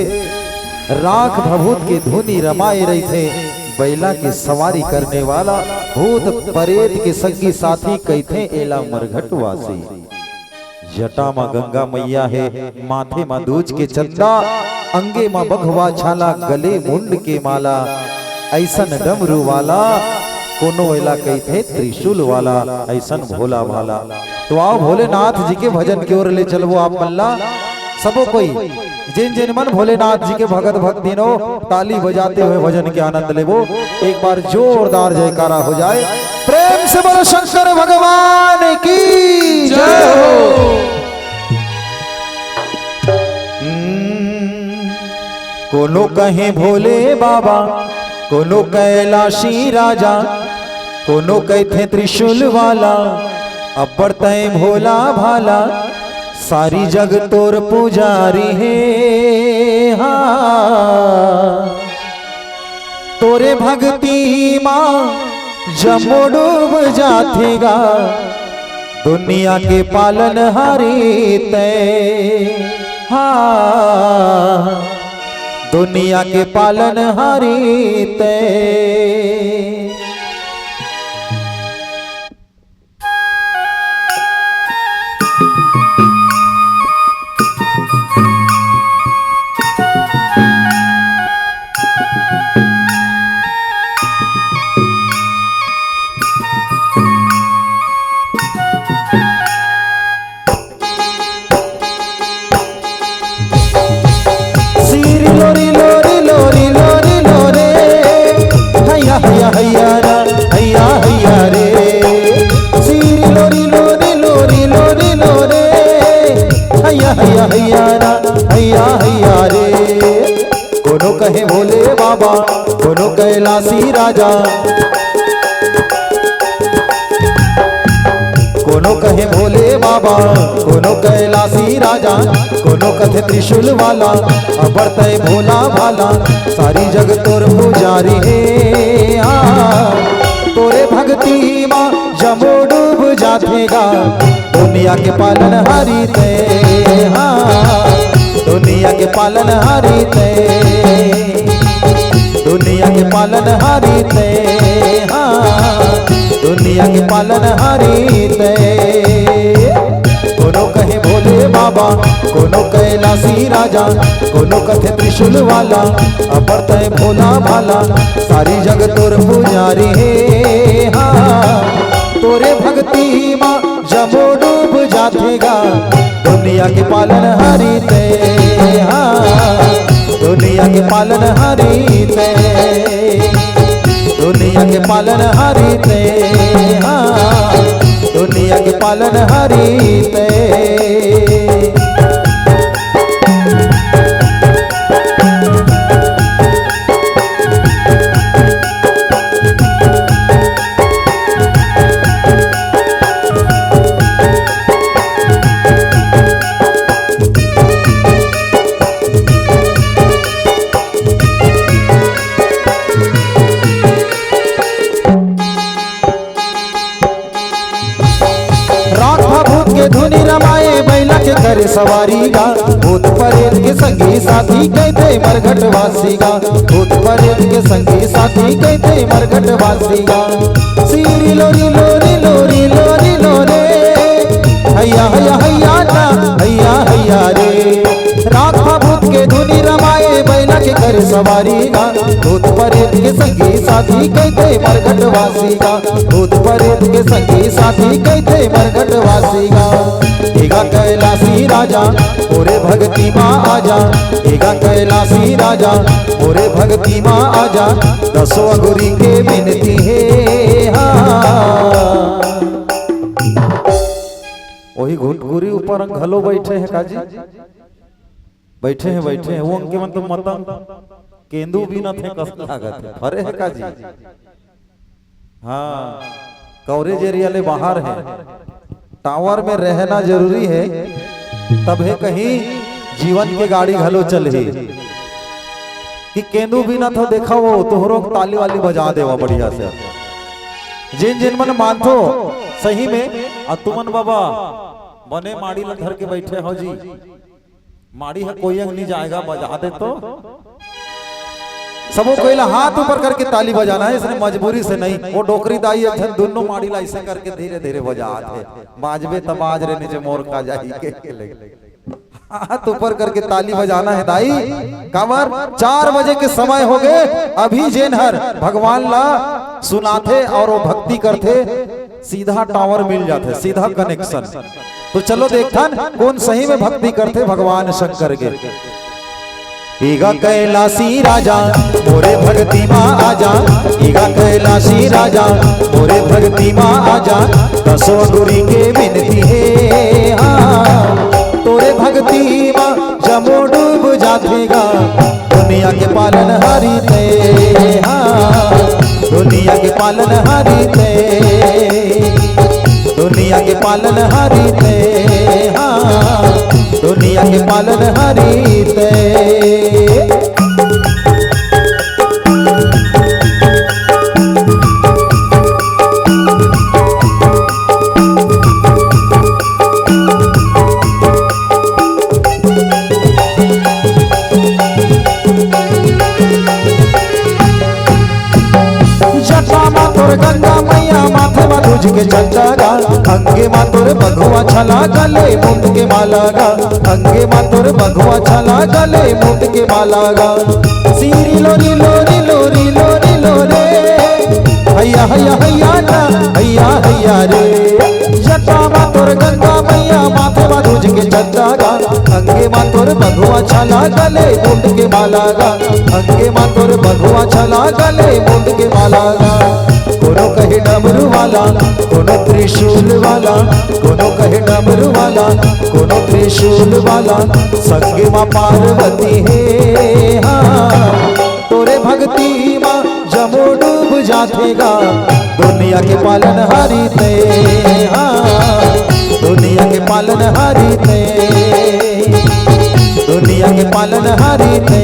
राख भभूत के धुनी रमाए रही थे, बैला की सवारी करने वाला भूत परेत के संगी साथी कहते एला मरघटवासी। जटा मां गंगा मैया है, माथे मां दूज के चंदा, अंगे मां बघवा छाला, गले मुंड के माला, ऐसन डमरू वाला कोनो एला कहते त्रिशूल वाला, ऐसन भोला भाला। तो आओ भोलेनाथ जी के भजन की ओर ले चलवो आप मल्ला। सबो कोई जिन जिन मन भोलेनाथ जी के भगत भक्तिनो ताली बजाते हुए भजन के आनंद लेवो। एक बार जोरदार जयकारा हो जाए। प्रेम से बोलो शंकर भगवान की जय हो। कोनो कहे भोले बाबा, कोनो कैलाशी राजा, कोनो कहते त्रिशूल वाला, अब्बड़ तय भोला भाला, सारी जग तोर पुजारी है। हाँ तोरे भक्ति माँ जमो डूब जातेगा, दुनिया के पालन हारी तय। हाँ दुनिया के पालन हारी तय। हैया हैया हैया रे, सीरी लोरी लोरी लोरी लोरी लोरे, हैया हैया हैया हैया हैया रे। कोनो कहे भोले बाबा, कोनो कैलाशी राजा, कोनो कहे भोले बाबा, कोनो कैलाशी राजा, कोनो कथे त्रिशूल वाला, अबर तय भोला भाला, सारी जग तोर पुजारी है। तोरे भक्ति माँ जमो डूब जातेगा, दुनिया के पालन हारी ते। हाँ दुनिया के पालन हारी ते, दुनिया के पालन हारी ते। हाँ दुनिया के पालन हारी ते। कोनो कहे भोले बाबा, कोनो कैलाशी राजा, कोनो कथे त्रिशूल वाला, अपर तय भोला भाला, सारी जग तोर पुजारी है। हाँ तोरे भक्ति माँ जमो डूब जातेगा, दुनिया के पालन हारी ते। हाँ दुनिया के पालन हारी ते, दुनिया के पालन हारी ते, हाँ दुनिया के पालन हारी ते। धुनी रमाए बैला के करे सवारी गा, भूत परेत के संगी साथी कहते मरघट वासी गा, भूत परेत के संगी साथी कहते मरघट वासी गा। सीरी लोरी लोरी लोरी लोरी लोरे, हैया हैया हैया ना हैया हैया रे। राखा भूत के धुनी रमाए बैला के करे सवारी गा, भूत परेत के संगी साथी कहते मरघट वासी गा, भूत परेत के संगी साथी कहते मरघट वासी गा। एगा कैलासी राजा ओरे भगती माँ आजा, एगा कैलासी राजा ओरे भगती माँ आजा, दसो अगुरी के विनती है हाँ। वही घुटगुरी ऊपर घलो बैठे हैं काजी, बैठे हैं वो अंके मतलब मतम केंदू भी न थे कस लागत है अरे है काजी। हाँ कवरेज एरिया ले बाहर है, टावर में रहना जरूरी है, तब है कहीं जीवन के गाड़ी घलो चल ही कि केंदू भी ना तो देखा वो तोहरो ताली वाली बजा देवा बढ़िया से। जिन जिन मन मानतो सही में तुमन बाबा बने माड़ी ला धर के बैठे हो जी, माड़ी है कोई अंग नहीं जाएगा बजा दे तो सबो कोई हाथ ऊपर करके ताली बजाना है, इसने मजबूरी से नहीं। वो डोकरी दाई अक्षर दोनों माड़ी ला ऐसे करके धीरे धीरे बजाते बाजबे तबाज रे नीचे मोर खा जाई के हाथ ऊपर करके ताली बजाना है दाई। कमर 4 बजे के समय हो गए, अभी जेनहर भगवान ला सुनाथे और वो भक्ति करते सीधा टावर मिल जाते, सीधा कनेक्शन। तो चलो देखथन कौन सही में भक्ति करते भगवान शंकर के। ईगा कैलासी राजा मोरे भगती माँ आजा, ईगा कैलासी राजा मोरे भगती माँ आजा, दसो गुरी के विनती है हाँ। तोरे भगती माँ जमो डूब जातेगा, दुनिया के पालन हारी ते हाँ, दुनिया के पालन हारी ते, दुनिया के पालन हारी ते हाँ, दुनिया के पालन हारी ते। गंगा मैया माथे में तुझ के चंदा गा, अंगे मा तोर बघुआ छला गले मुंड के माला गा, अंगे मा तोर बघुआ छला गले मुंड के माला गा। सीरी लोरी लोरी लोरी लोरी लोरे, हैया हैया हैया ना हैया हैया रे। जटा मा तोर गंगा मैया माथे में तुझ के चंदा गा, अंगे मा तोर बघुआ छला गले मुंड के माला गा, अंगे मा तोर बघुआ छला गले मुंड के माला गा। कोनो कहे डमरू वाला कोनो त्रिशूल वाला, कोनो कहे डमरू वाला कोनो त्रिशूल वाला, संगे माँ पार्वती है हाँ। तोरे भक्ति माँ जमो डूब जातेगा, दुनिया के पालन हारी ते हाँ, दुनिया के पालन हारी ते, दुनिया के पालन हारी ते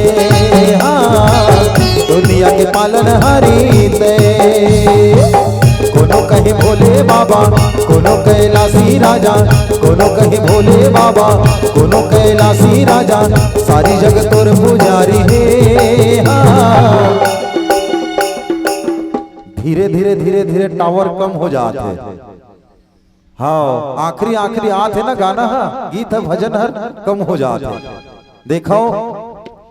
हाँ, दुनिया के पालन हारी ते। कोनो कहे भोले बाबा कोनो कैलासी राजा, कोनो कहे भोले बाबा कोनो कैलासी राजा, सारी जगत तोर पुजारी है हाँ। धीरे धीरे धीरे धीरे टावर कम हो जाते हाँ, आखिरी आखिरी आते ना गाना है गीत है भजन हर कम हो जाते। देखो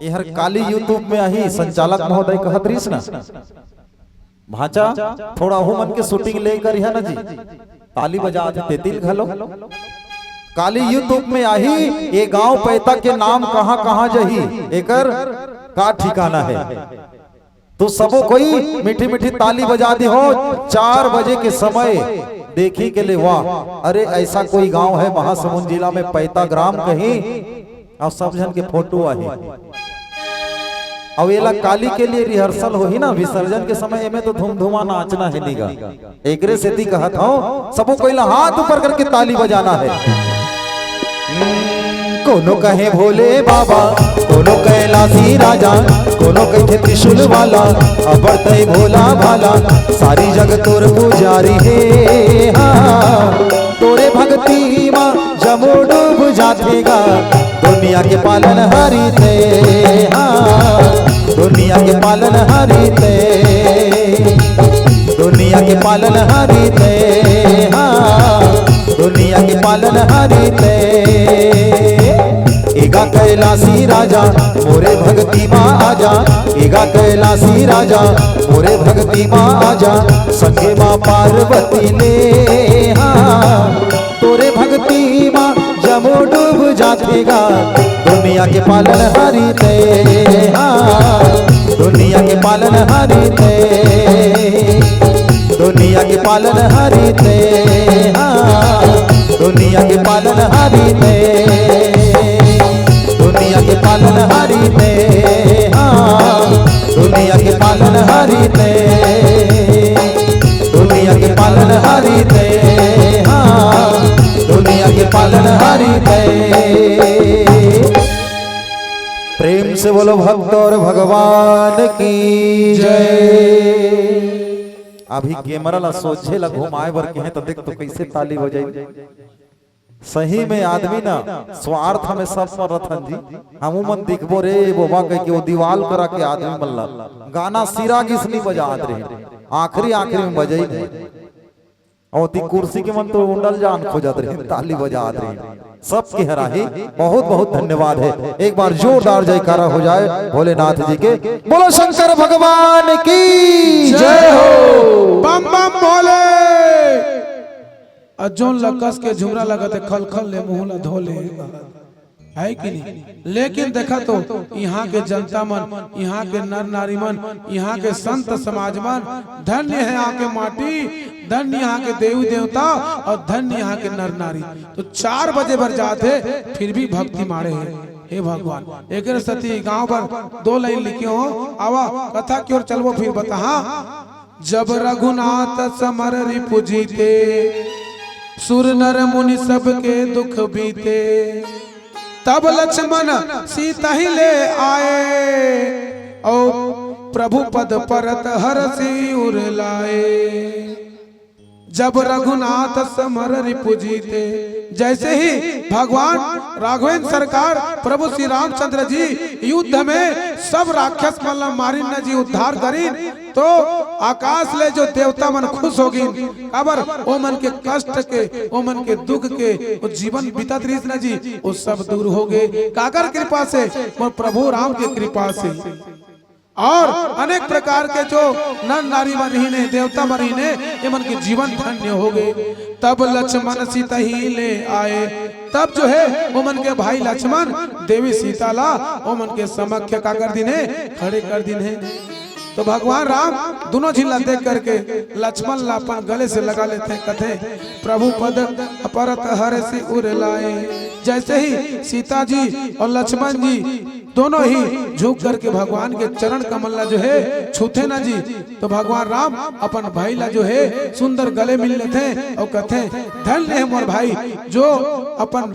यहर काली यूट्यूब में आही संचालक महोदय कहत रहीस ना भाचा थोड़ा हो मन के शूटिंग लेकर है ना जी, ताली बजा दे तिल घलो। काली यूट्यूब में आही ये गांव पैता के नाम कहां कहां जही, एकर का ठिकाना है तो सबो कोई मीठी मीठी ताली बजा दी हो 4 बजे के समय देखी के लिए। वाह, अरे ऐसा कोई गांव है महासमुंद जिला में, 35 ग्राम कहीं और सब जन के फोटो आहे। अब ये काली के लिए रिहर्सल हो ही ना, विसर्जन के समय में तो धूम-धूमा नाचना है नीगा। एकरे सेती कहत हूं सबो कोई हाथ ऊपर करके ताली बजाना है। कोनो कहे भोले बाबा, कोनो कैलाशी राजा, कोनो कहे त्रिशूल वाला, अबर तय भोला भाला, सारी जग तोर पुजारी है। हाँ, तोरे भक्ति मां जमो डूब जातेगा, दुनिया के पालन हारी ते। हाँ, दुनिया के पालन हारी ते, दुनिया के पालन हारी ते। हाँ, दुनिया के पालन हारी ते। एगा कैलाशी राजा मोरे भक्ति मां आजा, एगा कैलाशी राजा मोरे भक्ति मां आजा, संगे मां पार्वती ने। हाँ, तोरे भक्ति मां जमो डूब जातेगा, दुनिया के पालन हारी ते। हाँ, दुनिया के पालन हारी ते, दुनिया के पालन हारी ते। हाँ, दुनिया के पालन हारी ते, दुनिया के पालन हारी ते। हाँ, दुनिया के पालन हारी ते, दुनिया के पालन हारी ते। हाँ, दुनिया के पालन हारी ते। प्रेम से बोलो भक्त और भगवान की जय। अभी कैमरा ला सोचे ला घुमाए बर के हैं तो देख तो कैसे ताली हो जाए। सही में आदमी ना स्वार्थ में सब रथन जी, हम मन दिखबो रे बोबा कह के वो दीवाल करा के आदमी मल्ला गाना सिरा किसनी बजात रहे, आखिरी में बजाई नहीं। और ती कुर्सी के मन तो उंडल जान खोजत रहे, ताली बजात रहे। सबके हराही बहुत बहुत धन्यवाद है। एक बार जोरदार जयकारा हो जाए भोलेनाथ जी के। बोलो शंकर भगवान की जय हो। बम बम बोले। अजोन लकस के झुमरा लगते खल खल ले मुंह ला धोले है कि नहीं। लेकिन देखा तो यहाँ के जनता मन, यहाँ के नर नारी मन, यहाँ के संत समाज मन, धन्य है यहाँ के माटी, धन्य यहाँ के देवी देवता और धन्य यहाँ के नर नारी। तो 4 बजे भर जाते फिर भी भक्ति मारे हैं। हे भगवान, एक सती गांव पर 2 लाइन लिखे हो। आवा कथा की ओर चलवो फिर बता। जब रघुनाथ समर रिपु जीते, सुर नर मुनि सबके दुख बीते, तब लक्ष्मण सीता ही ले आए, और प्रभु पद परत हरषि उर लाए। जब रघुनाथ समर रिपु जीते, जैसे ही भगवान राघवेंद्र सरकार प्रभु श्री रामचंद्र जी युद्ध में सब राक्षस मल्ल मारिन जी उद्धार करीन, तो आकाश ले जो देवता मन खुश हो गई। खबर ओ मन के कष्ट के, ओ मन के दुख के, वो जीवन बीतत रही न जी, वो सब दूर हो गए काकर कृपा से, और प्रभु राम की कृपा से। और अनेक प्रकार के जो नर नारी मरीने देवता मरीने ये मन के जीवन धन्य हो गए। तब लक्ष्मण सीता ही ले आए, तब जो है वो मन के भाई लक्ष्मण देवी सीता ला वो मन के समक्ष का कर दिने खड़े कर दिने। तो भगवान राम दोनों झीला देख करके लक्ष्मण ला अपन गले से लगा लेते, कथे प्रभु पद परत हरषि उर लाए। जैसे ही सीता जी और लक्ष्मण जी दोनों ही झुक करके भगवान के चरण कमल जो है छूते ना जी, तो भगवान राम अपन भाई ला जो है सुंदर गले मिल लेते और कहते धन्य है मोर भाई जो अपन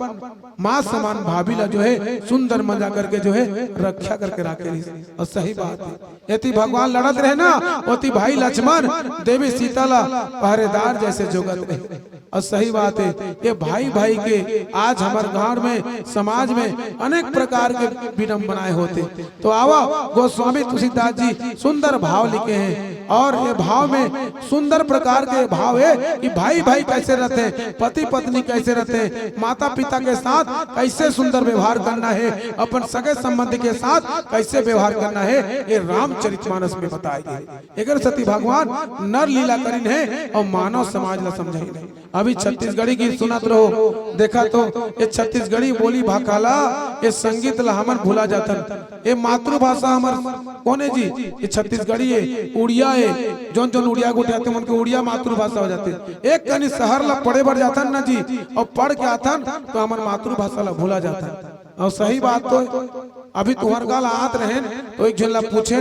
माँ समान भाभी ला जो है सुंदर मजा करके जो है रक्षा करके रखे। और सही बात है, यदि भगवान लड़त रहे ना ओती भाई लक्ष्मण देवी सीता ला पहरेदार जैसे जोगत रहे। और सही बात है, ये भाई भाई के आज हमारे गांव में समाज में अनेक प्रकार के विडंबनाएं होते। तो आवा गोस्वामी तुलसीदास जी सुंदर भाव लिखे हैं, और ये भाव में सुंदर प्रकार के भाव है कि भाई भाई कैसे रहते हैं, पति पत्नी कैसे रहते हैं, माता पिता के साथ कैसे सुंदर व्यवहार करना है, अपन सगे संबंधी के साथ कैसे व्यवहार करना है, ये रामचरितमानस में बताया गया है। एक सती भगवान नर लीला करीन है और मानव समाज ला समझाई नहीं। अभी छत्तीसगढ़ी गीत सुनत रहो, देखा तो ये छत्तीसगढ़ी बोली भाकाला, ये संगीत ला हमन भूला जातन। ये मातृभाषा हमर कौन है जी? ये छत्तीसगढ़ी है, उड़िया है। जोन जोन उड़िया गुटे आते मन के उड़िया मातृभाषा हो जाते। एक कनी शहर ला पढ़े बढ़ जातन ना जी, और पढ़ के आतन तो हमर मातृभाषा ला भूला जाता। और सही बात तो अभी तुहर गाल आत रहे तो एक झन ला पूछे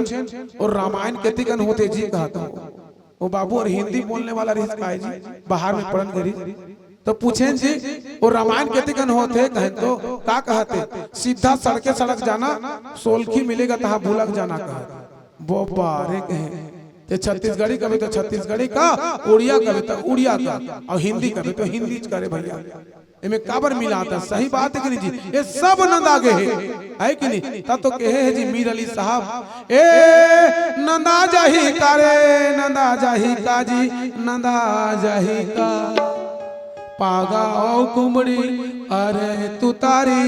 और रामायण कति कन होते जी कहता हूँ वो बाबू, और हिंदी बोलने वाला रही जी बाहर में पढ़न करी तो पूछे जी वो रामायण कति कन होते कहे तो का कहते? सीधा सड़के सड़क जाना, सोलखी मिलेगा तहाँ भूलक जाना कहते। वो बारे कहे छत्तीसगढ़ी कभी तो छत्तीसगढ़ी का, उड़िया कभी तो उड़िया का, और हिंदी कभी तो हिंदी करे भैया। इनमें काबर मिला था? सही बात है कि नहीं जी? ये सब नंदा के है कि नहीं? तब तो कहे है जी मीर अली साहब, ए नंदा जाही का रे, नंदा जाही का जी, नंदा जाही का पागा ओ कुमड़ी, अरे तू तारी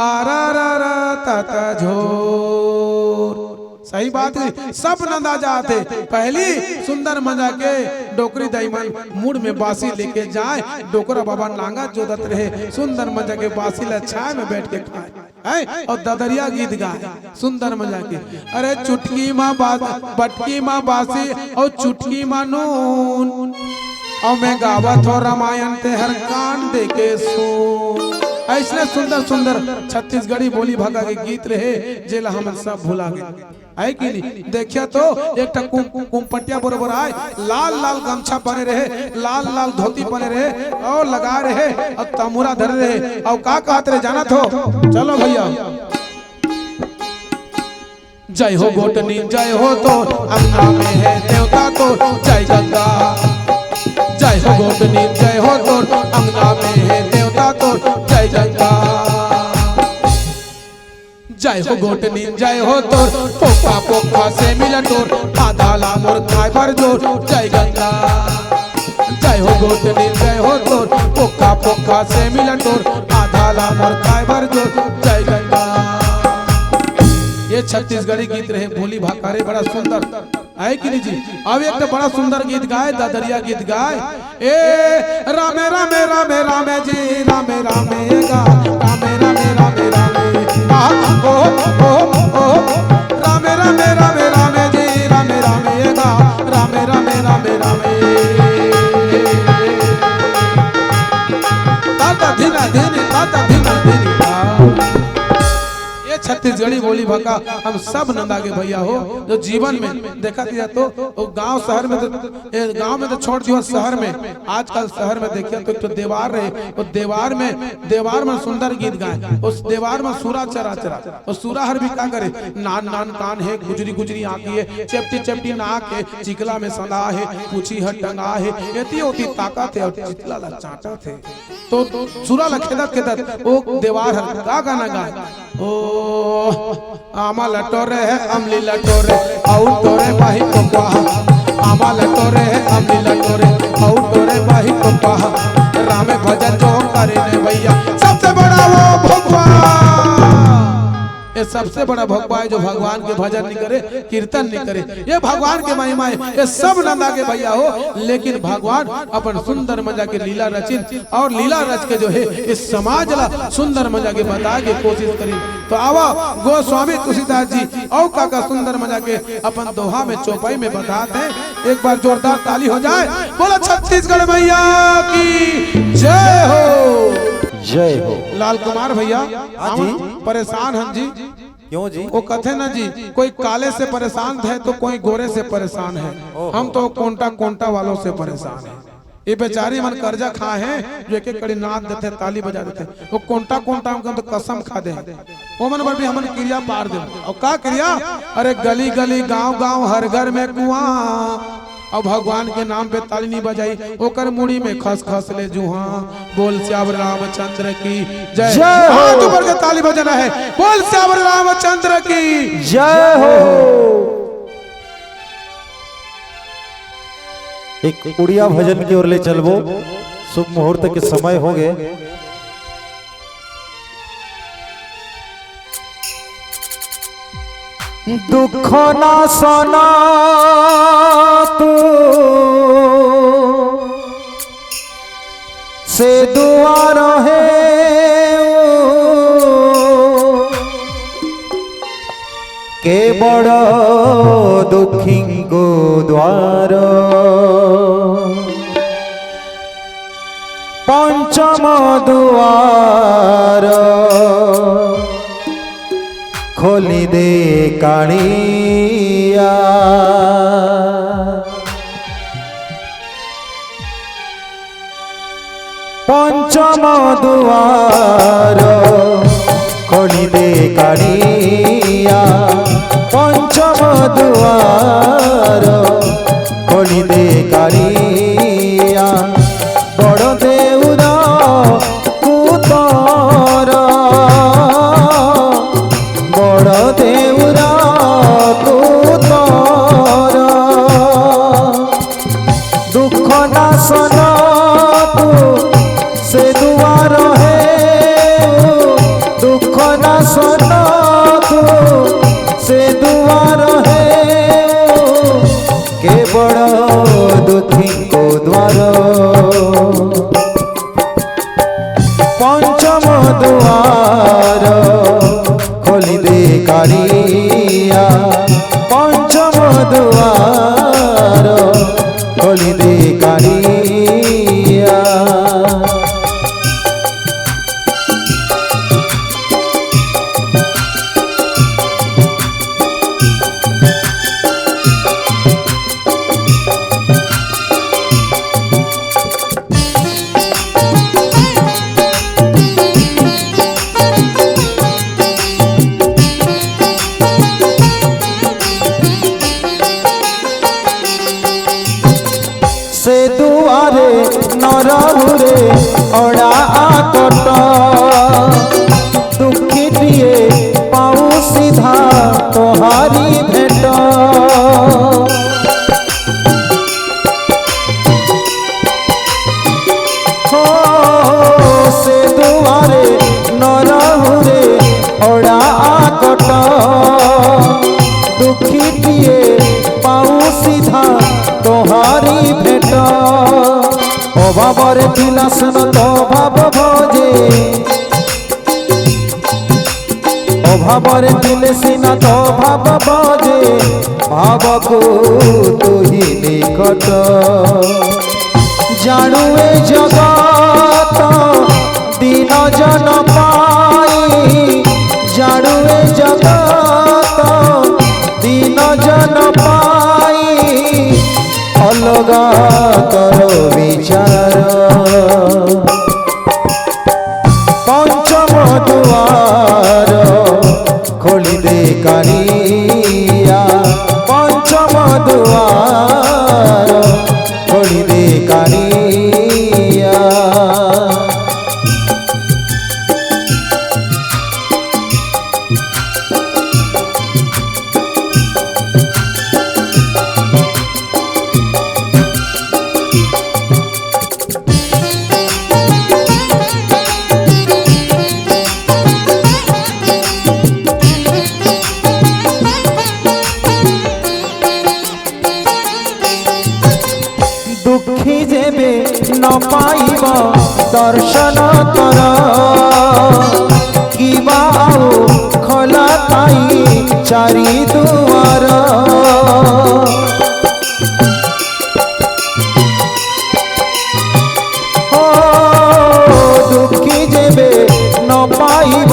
आरा रा रा ता झोर। सही बात है, सब नंदा जाते। पहली सुंदर मजा के डोकरी दाईमन मुड़ में बासी लेके जाए, डोकरा बाबा नांगा जोदत रहे, सुंदर मजा के बासी ला छाए में बैठ के खाए और ददरिया गीत गाए सुंदर मजा के। अरे चुटकी माँ बटकी माँ बासी और चुटकी माँ नून, और मैं गावत हो रामायण ते हर कान दे के सुन। ऐसे सुंदर सुंदर छत्तीसगढ़ी बोली भागा के गीत रहे जेला हम सब भुला गए है कि नहीं? देखिया तो एक कुमपटिया बरोबर आए, लाल लाल गमछा पहने रहे, लाल लाल धोती पहने रहे और लगा रहे और तमुरा धर रहे और का कहते रहे जाना तो? चलो भैया, जय हो गोटनी जय हो तो अंगना में है देवता तो, जय गंगा जय हो गोटनी जय हो तो अंगना में है देवता तो, जय गंगा जय हो गोटनी जय हो तोर, पोखा पोखा से मिला टोर, आधा ला मोर खाए भर जोर, जय गंगा जय हो गोटनी जय हो तोर, पोखा पोखा से मिला टोर, आधा ला मोर खाए भर जोर, जय गंगा। ये छत्तीसगढ़ी गीत रहे बोली भाकारे, बड़ा सुंदर है कि नहीं जी? अब एक तो बड़ा सुंदर गीत गाए, ददरिया गीत गाए, ए रामे रामे रामे रामे जी, रामे रामे गा, रामे रामे रामे रामे ओ ओ ओ, रामे रामे रामे रामे जी, रामे रामे गा, रामे रामे रामे रामे ताता धीना धीनी, ताता धीना धीनी। छत्तीसगढ़ी बोली भाका हम सब नंदा के भैया हो, जो जीवन में देखा दिया तो गांव शहर में तो गांव में तो छोड़ दिया, शहर में आजकल शहर में देखिए तो एक तो देवार रहे, वो देवार में सुंदर गीत गाए, उस देवार में सूरा चरा चरा, और सूरा हर भी क्या करे, नान नान कान है, गुजरी गुजरी आंखी है, चपटी चपटी नाक है, चिकला में सदा है, पूछी है टंगा है, एती होती ताकत है और चितला ला चाटा थे। तो सूरा ला खेदत खेदत वो देवार हर का गाना गाए, ओ आमा लटोरे है अमली लटोरे और तोरे बाही को कहा, आमा लटोरे है अमली लटोरे और तोरे बाही को कहा, रामे भजन जो करे ने भैया सबसे बड़ा वो भगवान। ये सबसे बड़ा भगवान है जो भगवान के भजन नहीं करे, कीर्तन नहीं करे, ये भगवान के महिमा है, ये सब नंदा के भैया हो। लेकिन भगवान अपन सुंदर मजा के लीला रचिन और लीला रच के जो है इस समाज ला सुंदर मजा के बता के कोशिश करी। तो आवा गोस्वामी तुलसीदास जी और काका सुंदर मजा के अपन दोहा में चौपाई में बताते हैं। एक बार जोरदार ताली हो जाए, बोला छत्तीसगढ़ मैया की जय हो, जय हो। लाल कुमार भैया जी परेशान हैं जी, क्यों जी? वो कथे ना जी, कोई काले से परेशान है तो कोई गोरे से परेशान है, हम तो कोंटा कोंटा वालों से परेशान है। ये बेचारी मन कर्जा खाए हैं जो एक एक कड़ी नाच देते, ताली बजा देते, वो कोंटा कोंटा तो कसम खा दे, वो मन पर भी हमन क्रिया पार दे। और का क्रिया? अरे गली गली गांव गांव हर घर में कुआं, और भगवान के नाम पे ताली नहीं बजाई, ओकर मुड़ी में खस खस ले जुहा, बोल श्यावर रामचंद्र की जय, हाथ ऊपर के ताली बजाना है, बोल श्यावर रामचंद्र की जय हो। एक उड़िया भजन की ओर ले चलबो, शुभ मुहूर्त के समय हो गए। दुख ना सना तू से दुआर है के बड़ दुखी को द्वार पंचम दुआर खोली दे कालिया पंचम दुआर खोली दे कालिया पंचम दुआर खोली दे कालिया बड़ देउरा कुतर बड़ देउरा कुतर दुख नाशन तू से दुआर है दुख नाशन तू से दुआर है के बड़ दुखी को द्वार पंचम दुआर खोली दे कालिया पंचम दुआर खोली दे कालिया से दुआरे नरहुरे अड़ा आकट दुखी दिए पाऊ सीधा तोहारी भेट हो से दुआरे नरहुरे अड़ा आकट दुखी दिए पाऊ सीधा तोहारी भेट अभावर विलासन तो भाव भोजे अभावर दिले सीना तो भाव भोजे भाव को तू ही निकट जानुए जगत दिन जन पाई जानुए जगत दिन जन पाई अलगा करो विचार पंचम दुआर खोली दे कालिया पंचम दुआर खोली दे कालिया दुखी जेबे न पाइब दर्शन कर किबा खोला ताई चारि दुआर हो दुखी जेबे न पाइब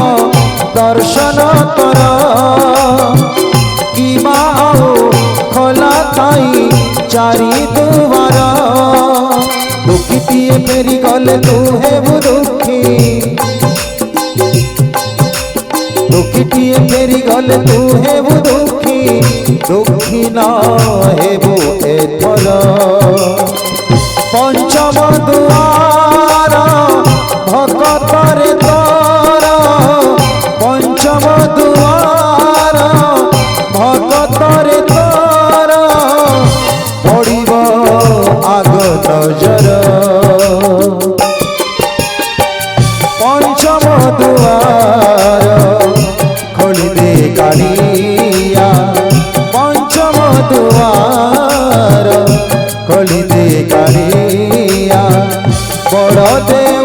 दर्शन कर किबा खोला ताई चारि दुआर दुखीटिए फेरी गले तू हेबु दुखी दुखीटिए फेरी गले तू हेबु दुखी दुखी न हेबु एथर पंचम दुआर भगतरे तोर पंचम दुआर भगतरे तोर पड़िब आग नजर पंचम दुआर खोली दे कालिया पंचम दुआर खोली दे कालिया बड़ देव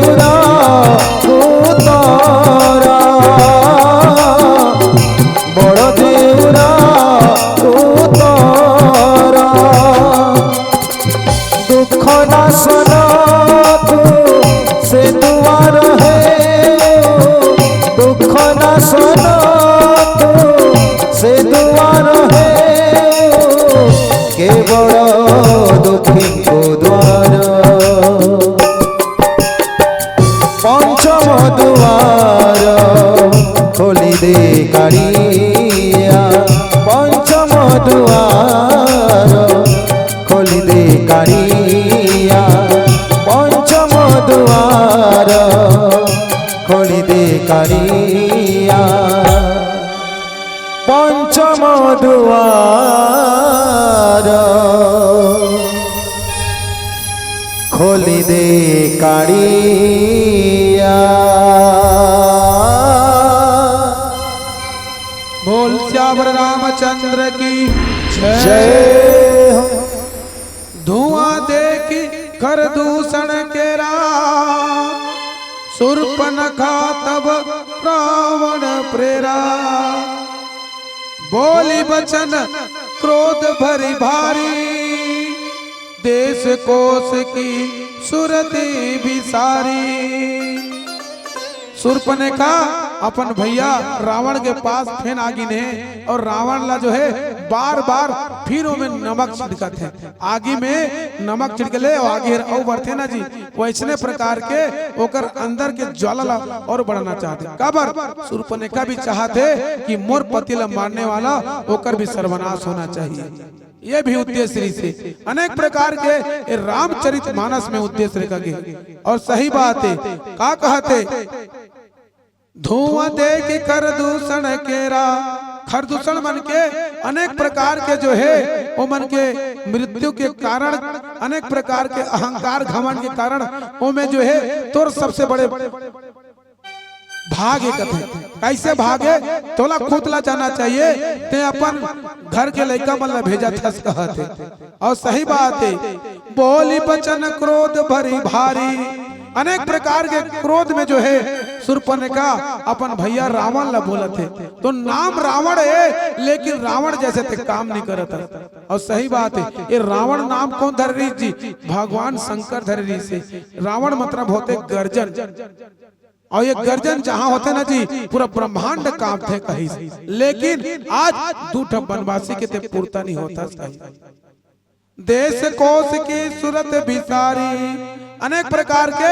दुआर खोली दे काड़िया पंचम दुआर खोली दे काड़िया पंचम दुआर खोली दे काड़िया। बोल श्यावर रामचंद्र की जय। जय धुआं देखी कर दूषण केरा शूर्पणखा तब रावण प्रेरा बोली बचन क्रोध भरी भारी देश कोश की सुरति विसारी। शूर्पणखा अपन भैया रावण के पास फेन आगी ने और रावण ला जो है बार बार फिर में नमक छिड़कत है आगी में नमक छिड़कले और आगे और बढ़ते ना जी वैसने प्रकार के ओकर अंदर के ज्वाला ला और बढ़ना चाहते काबर शूर्पणखा भी चाहते कि मोर पति ला मारने वाला ओकर भी सर्वनाश होना चाहिए। ये भी उद्देश्य से अनेक प्रकार के रामचरित मानस में उद्देश्य रखा गया और सही बात है का कहते धुआं देख कर दूषण केरा खरदूषण मन के अनेक प्रकार के जो है वो मन के मृत्यु के कारण अनेक प्रकार के अहंकार घमंड के कारण वो में जो है तोर सबसे बड़े भागे कथे कैसे भागे तोला खुदला जाना चाहिए ते अपन घर के लड़का मन भेजा थस कहते और सही बात है बोली बचन क्रोध भरी भारी अनेक प्रकार के क्रोध में जो है शूर्पणखा अपन भैया रावण ला बोलत है तो नाम रावण है लेकिन रावण जैसे ते काम नहीं करता और सही बात है ये रावण नाम कौन धर रही जी भगवान शंकर धर रही से रावण मतलब होते गर्जन और ये गर्जन जहां होते ना जी पूरा ब्रह्मांड कांपते कहीं लेकिन आज दूठा बनवासी के ते पूर्ता नहीं होता देश कोश की सूरत विसारी अनेक प्रकार के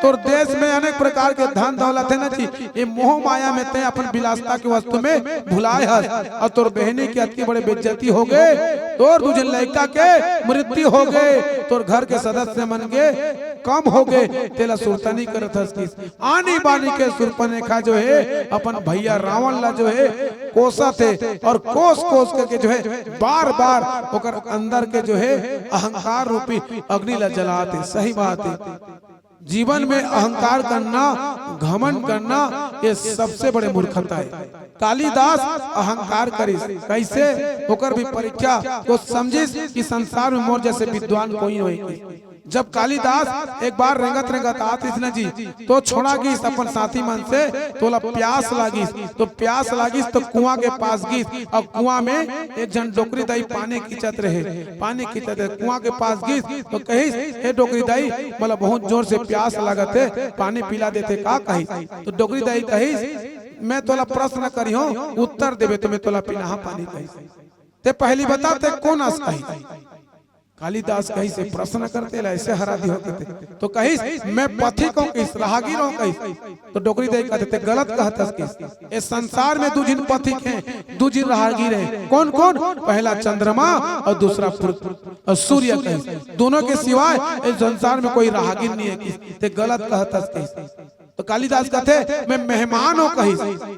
तो देश में अनेक प्रकार के धन दौलत है ना जी ये मोह माया में ते अपन विलासता की वस्तु में भुलाए हस और तोर बहनी की अति बड़े बेइज्जती हो गए तोर दूजे लड़का के मृत्यु हो गए तोर घर के सदस्य मन के कम हो गए तेला सुल्तानी करत हस किस आनी बानी के शूर्पणखा जो है अपन भैया रावण ला जो है कोसा थे और कोस कोस करके जो है बार बार ओकर अंदर के जो है अहंकार रूपी अग्नि ला जलाते। सही बात है जीवन में अहंकार करना घमंड करना ये सबसे बड़े मूर्खता है। कालिदास अहंकार करिस कैसे होकर भी परीक्षा को समझिस कि संसार में मोर जैसे विद्वान कोई नहीं। जब कालिदास एक बार रेंगत रेंगत आतीस न जी तो छोड़ा गिस अपन साथी मन से तोला प्यास लागिस तो प्यास लागिस तो कुआं के पास गिस और कुआं में एक जन डोकरी दाई पानी खींचत रहे कुआं के पास गिस तो कहिस हे डोकरी दाई मला बहुत जोर से प्यास लागत है पानी पिला देते का कहिस तो डोकरी दाई कहिस मैं तोला प्रश्न करी हूं उत्तर देवे तो मैं तोला पिना पानी कहिस ते पहली बता ते कौन आस कहिस कालिदास कहीं से प्रश्न करते ला ऐसे हरा दी होते तो कहीं मैं पथिक हूं किस राहगीर हूं कहीं तो डोकरी दे कहते थे गलत कहता किस इस संसार में दो जिन पथिक हैं दो जिन राहगीर हैं कौन कौन पहला चंद्रमा और दूसरा सूर्य कहीं दोनों के सिवाय इस संसार में कोई राहगीर नहीं है किस ते गलत कहता किस तो कालिदास कहते मैं मेहमान हूं कहीं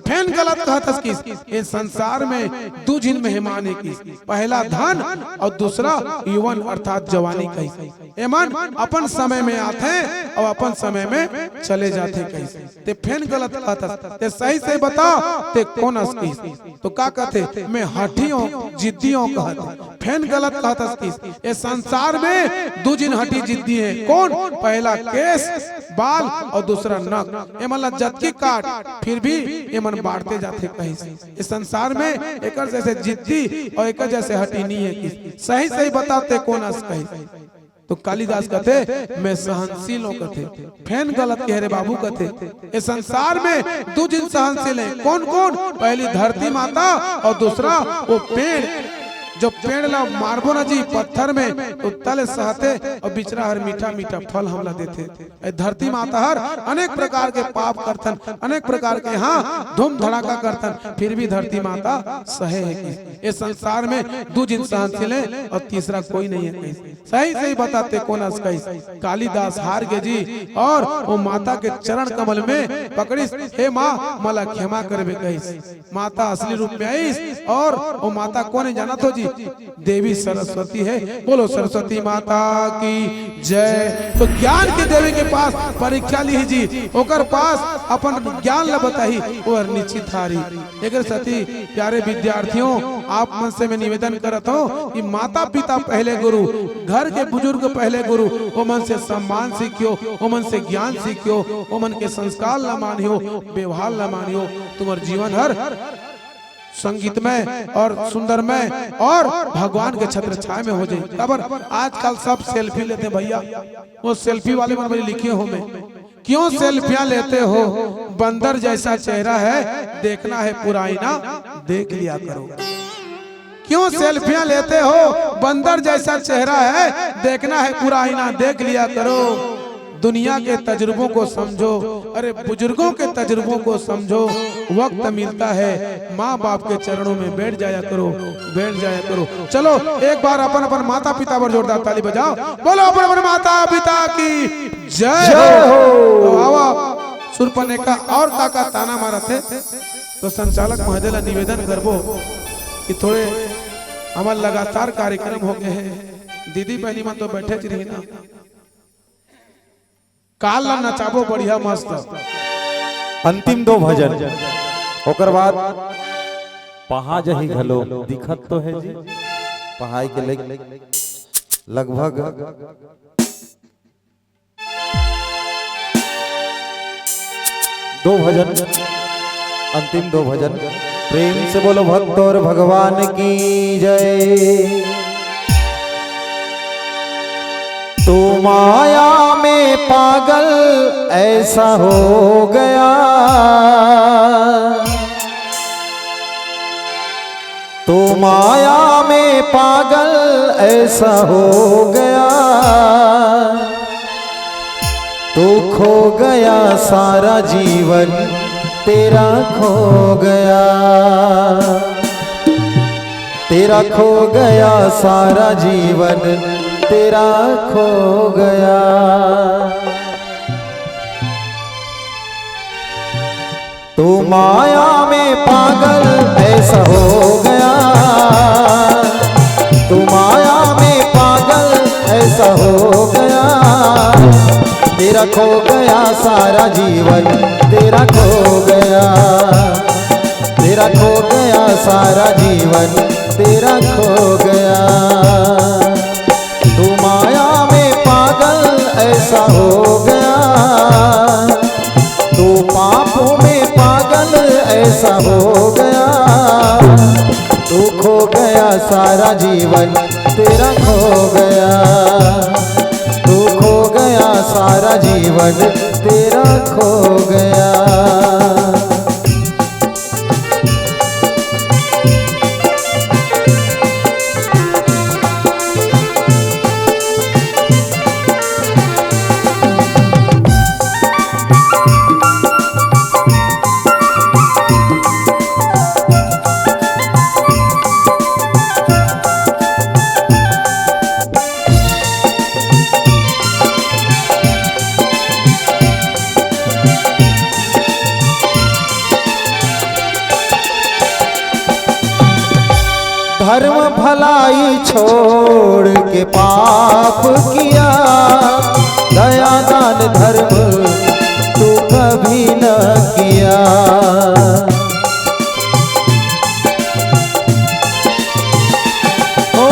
फिर गलत कहता किस इस संसार में दो जिन मेहमान है किस पहला धन और दूसरा यौवन अर्थात जवानी कहीं एमन अपन समय में आते हैं और अपन समय में चले जाते कहीं ते फिर गलत कहता ते सही से बता ते कौन किस तो का कहते मैं हठी हूं जिद्दी हूं कहते फिर गलत कहता किस इस संसार में दो जिन हठी जिद्दी है कौन पहला केस बाल और दूसरा नख एमन लज्जत की काट फिर भी एमन बांटते जाते कहीं इस संसार में एक जैसे जिद्दी और एक जैसे हटी नहीं है किस सही सही बताते कौन अस कहीं तो कालिदास कहते मैं सहनशील हूं कहते फैन गलत कह रहे बाबू कहते इस संसार में दो जिन सहनशील हैं कौन कौन पहली धरती माता और दूसरा वो पेड़ जो पेड़ ला मारबो ना जी पत्थर में तो तले सहते और बिचरा हर मीठा मीठा फल हमला देते। ए धरती माता हर अनेक प्रकार के पाप करतन, अनेक प्रकार के हाँ धूम धड़ाका करतन, फिर भी धरती माता सहे है कि इस संसार में दो जिन सहनशीले और तीसरा कोई नहीं है कहीं। सही सही बताते कौन कहीं कालिदास हार के जी और वो माता के चरण कमल में पकड़िस, हे माँ मला क्षमा करबे कहिस। माता असली रूप में आईस और वो माता कौन जाना तो जी देवी सरस्वती है। बोलो सरस्वती माता की जय। तो ज्ञान के देवी के पास परीक्षा ली जी, ओकर पास अपन ज्ञान ला बताही वो निश्चित हारी। लेकिन सती प्यारे विद्यार्थियों, आप मन से मैं निवेदन करता हूँ कि माता पिता पहले गुरु, घर के बुजुर्ग पहले गुरु, वो मन से सम्मान सीखियो, वो मन से ज्ञान सीखियो, वो मन के संस्कार ला मानियो, व्यवहार ला मानियो, तुम्हार जीवन हर संगीतमय और सुंदरमय और भगवान के छत्र छाया में हो जाए। खबर आजकल सब सेल्फी लेते भैया, वो सेल्फी वाले मन में लिखे हो में क्यों सेल्फियां लेते हो? बंदर जैसा चेहरा है, देखना है पुराना देख लिया करो। क्यों सेल्फियां लेते हो? बंदर जैसा चेहरा है, देखना है पुराना देख लिया करो। दुनिया के तजुर्बों को समझो, अरे बुजुर्गों के तजुर्बों को समझो। वक्त मिलता है माँ बाप के चरणों में बैठ जाया करो, बैठ जाया करो। चलो एक बार अपन अपन माता पिता पर जोरदार ताली बजाओ। बोलो अपन अपन माता पिता की जय हो। आवा सुरपनेका और काका ताना मारा थे तो संचालक महोदय ला निवेदन करबो कि थोड़े हमार लगातार कार्यक्रम हो गए हैं। दीदी बहनी मन तो बैठे च रही ना, काल ला नचाबो बढ़िया मस्त। अंतिम दो भजन ओकर बाद पहा जही घलो दिखत तो है जी पहाई के लगभग दो भजन, अंतिम दो भजन। प्रेम से बोलो भक्त और भगवान की जय। तो माया में पागल ऐसा हो गया, तो माया में पागल ऐसा हो गया, तो खो गया सारा जीवन तेरा खो गया, तेरा खो गया सारा जीवन तेरा खो गया। तो माया में पागल ऐसा हो गया, तो माया में पागल ऐसा हो गया, तेरा खो गया सारा जीवन तेरा खो गया, तेरा खो गया सारा जीवन तेरा खो गया। तू माया में पागल ऐसा हो गया, तू पापों में पागल ऐसा हो गया, तू खो गया सारा जीवन तेरा खो गया, तू खो गया सारा जीवन तेरा खो गया। धर्म भलाई छोड़ के पाप किया, दया दान धर्म तू कभी न किया। ओ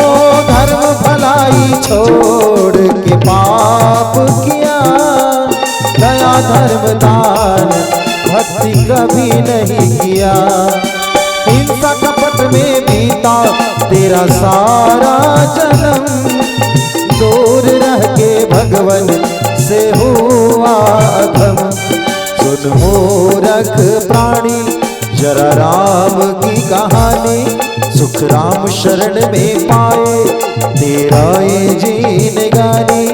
धर्म भलाई छोड़ के पाप किया, दया धर्म दान भक्ति कभी नहीं किया। हिंसा कपट में बीता तेरा सारा जन्म, दूर रह के भगवन से हुआ अधम। सुन मूरख प्राणी जरा राम की कहानी, सुख राम शरण में पाए। तेरा ये जीने गानी,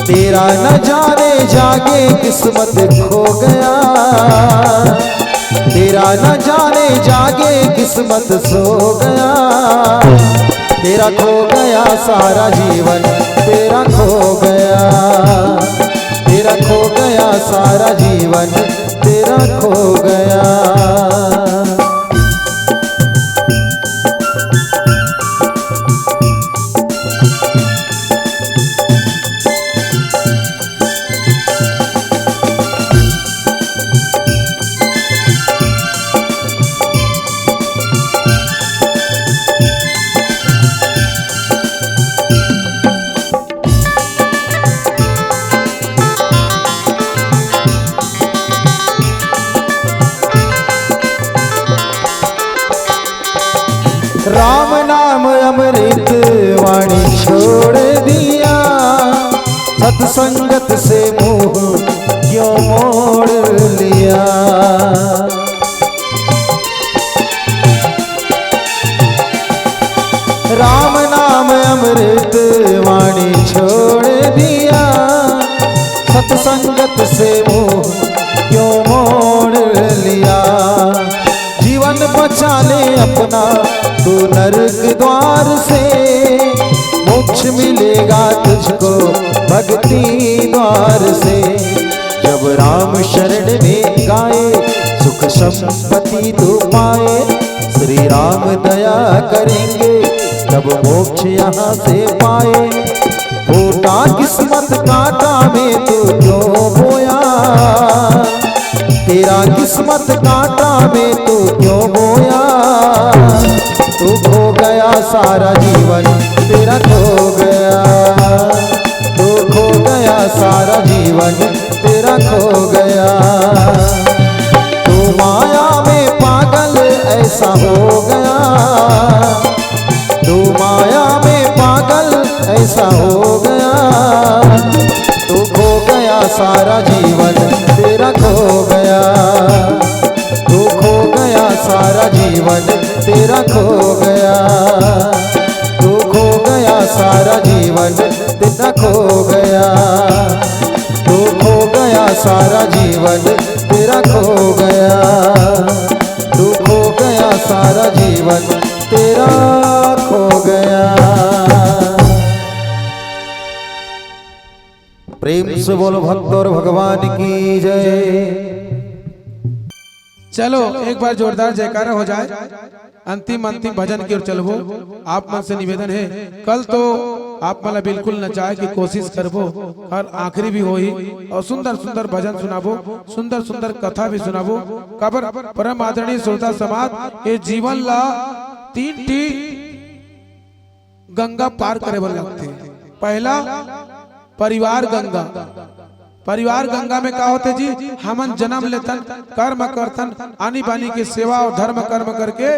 तेरा न जाने जागे किस्मत खो गया। तेरा न जाने जागे किस्मत सो गया। तेरा खो गया सारा जीवन, तेरा खो गया। तेरा खो गया सारा जीवन, तेरा खो गया। राम नाम अमृत वाणी छोड़ दिया। सत्संगत से मुंह क्यों मोड़ लिया। राम नाम अमृत वाणी छोड़ दिया। सत्संगत से मुंह क्यों मोड़ लिया। जीवन बचा ले अपना तू नरक द्वार से। मोक्ष मिलेगा तुझको भक्ति द्वार से। जब राम शरण में गाए सुख संपत्ति तू पाए। श्री राम दया करेंगे तब मोक्ष यहाँ से पाए। फूटा किस्मत कांटा में तू क्यों बोया। तेरा किस्मत कांटा में तू क्यों बोया। तू खो गया सारा जीवन, तेरा खो गया। तू खो गया सारा जीवन, तेरा खो गया। तू माया में पागल ऐसा हो गया। तू माया में पागल ऐसा हो गया। तू खो गया सारा जीवन, तेरा खो गया। तू खो गया सारा जीवन, तेरा खो गया। तू खो गया सारा जीवन, तेरा खो गया। तू खो गया सारा जीवन, तेरा खो गया। तू खो गया सारा जीवन, तेरा खो गया। प्रेम से बोलो भक्त और भगवान की जय। चलो एक बार जोरदार जयकारा हो जाए। अंतिम भजन की ओर चलबो। आप मन से निवेदन है, कल तो आप मला बिल्कुल नचाए की कोशिश करबो और आखिरी भी होई और सुंदर सुंदर भजन सुनाबो, सुंदर सुंदर कथा भी सुनाबो। काबर परम आदरणीय श्रोता समाज ये जीवन ला 3 टी गंगा पार करे बर लगते। पहला परिवार गंगा। परिवार गंगा में का होते जी, हमन जन्म लेतन, कर्म करतन, आनी बानी की सेवा और धर्म कर्म करके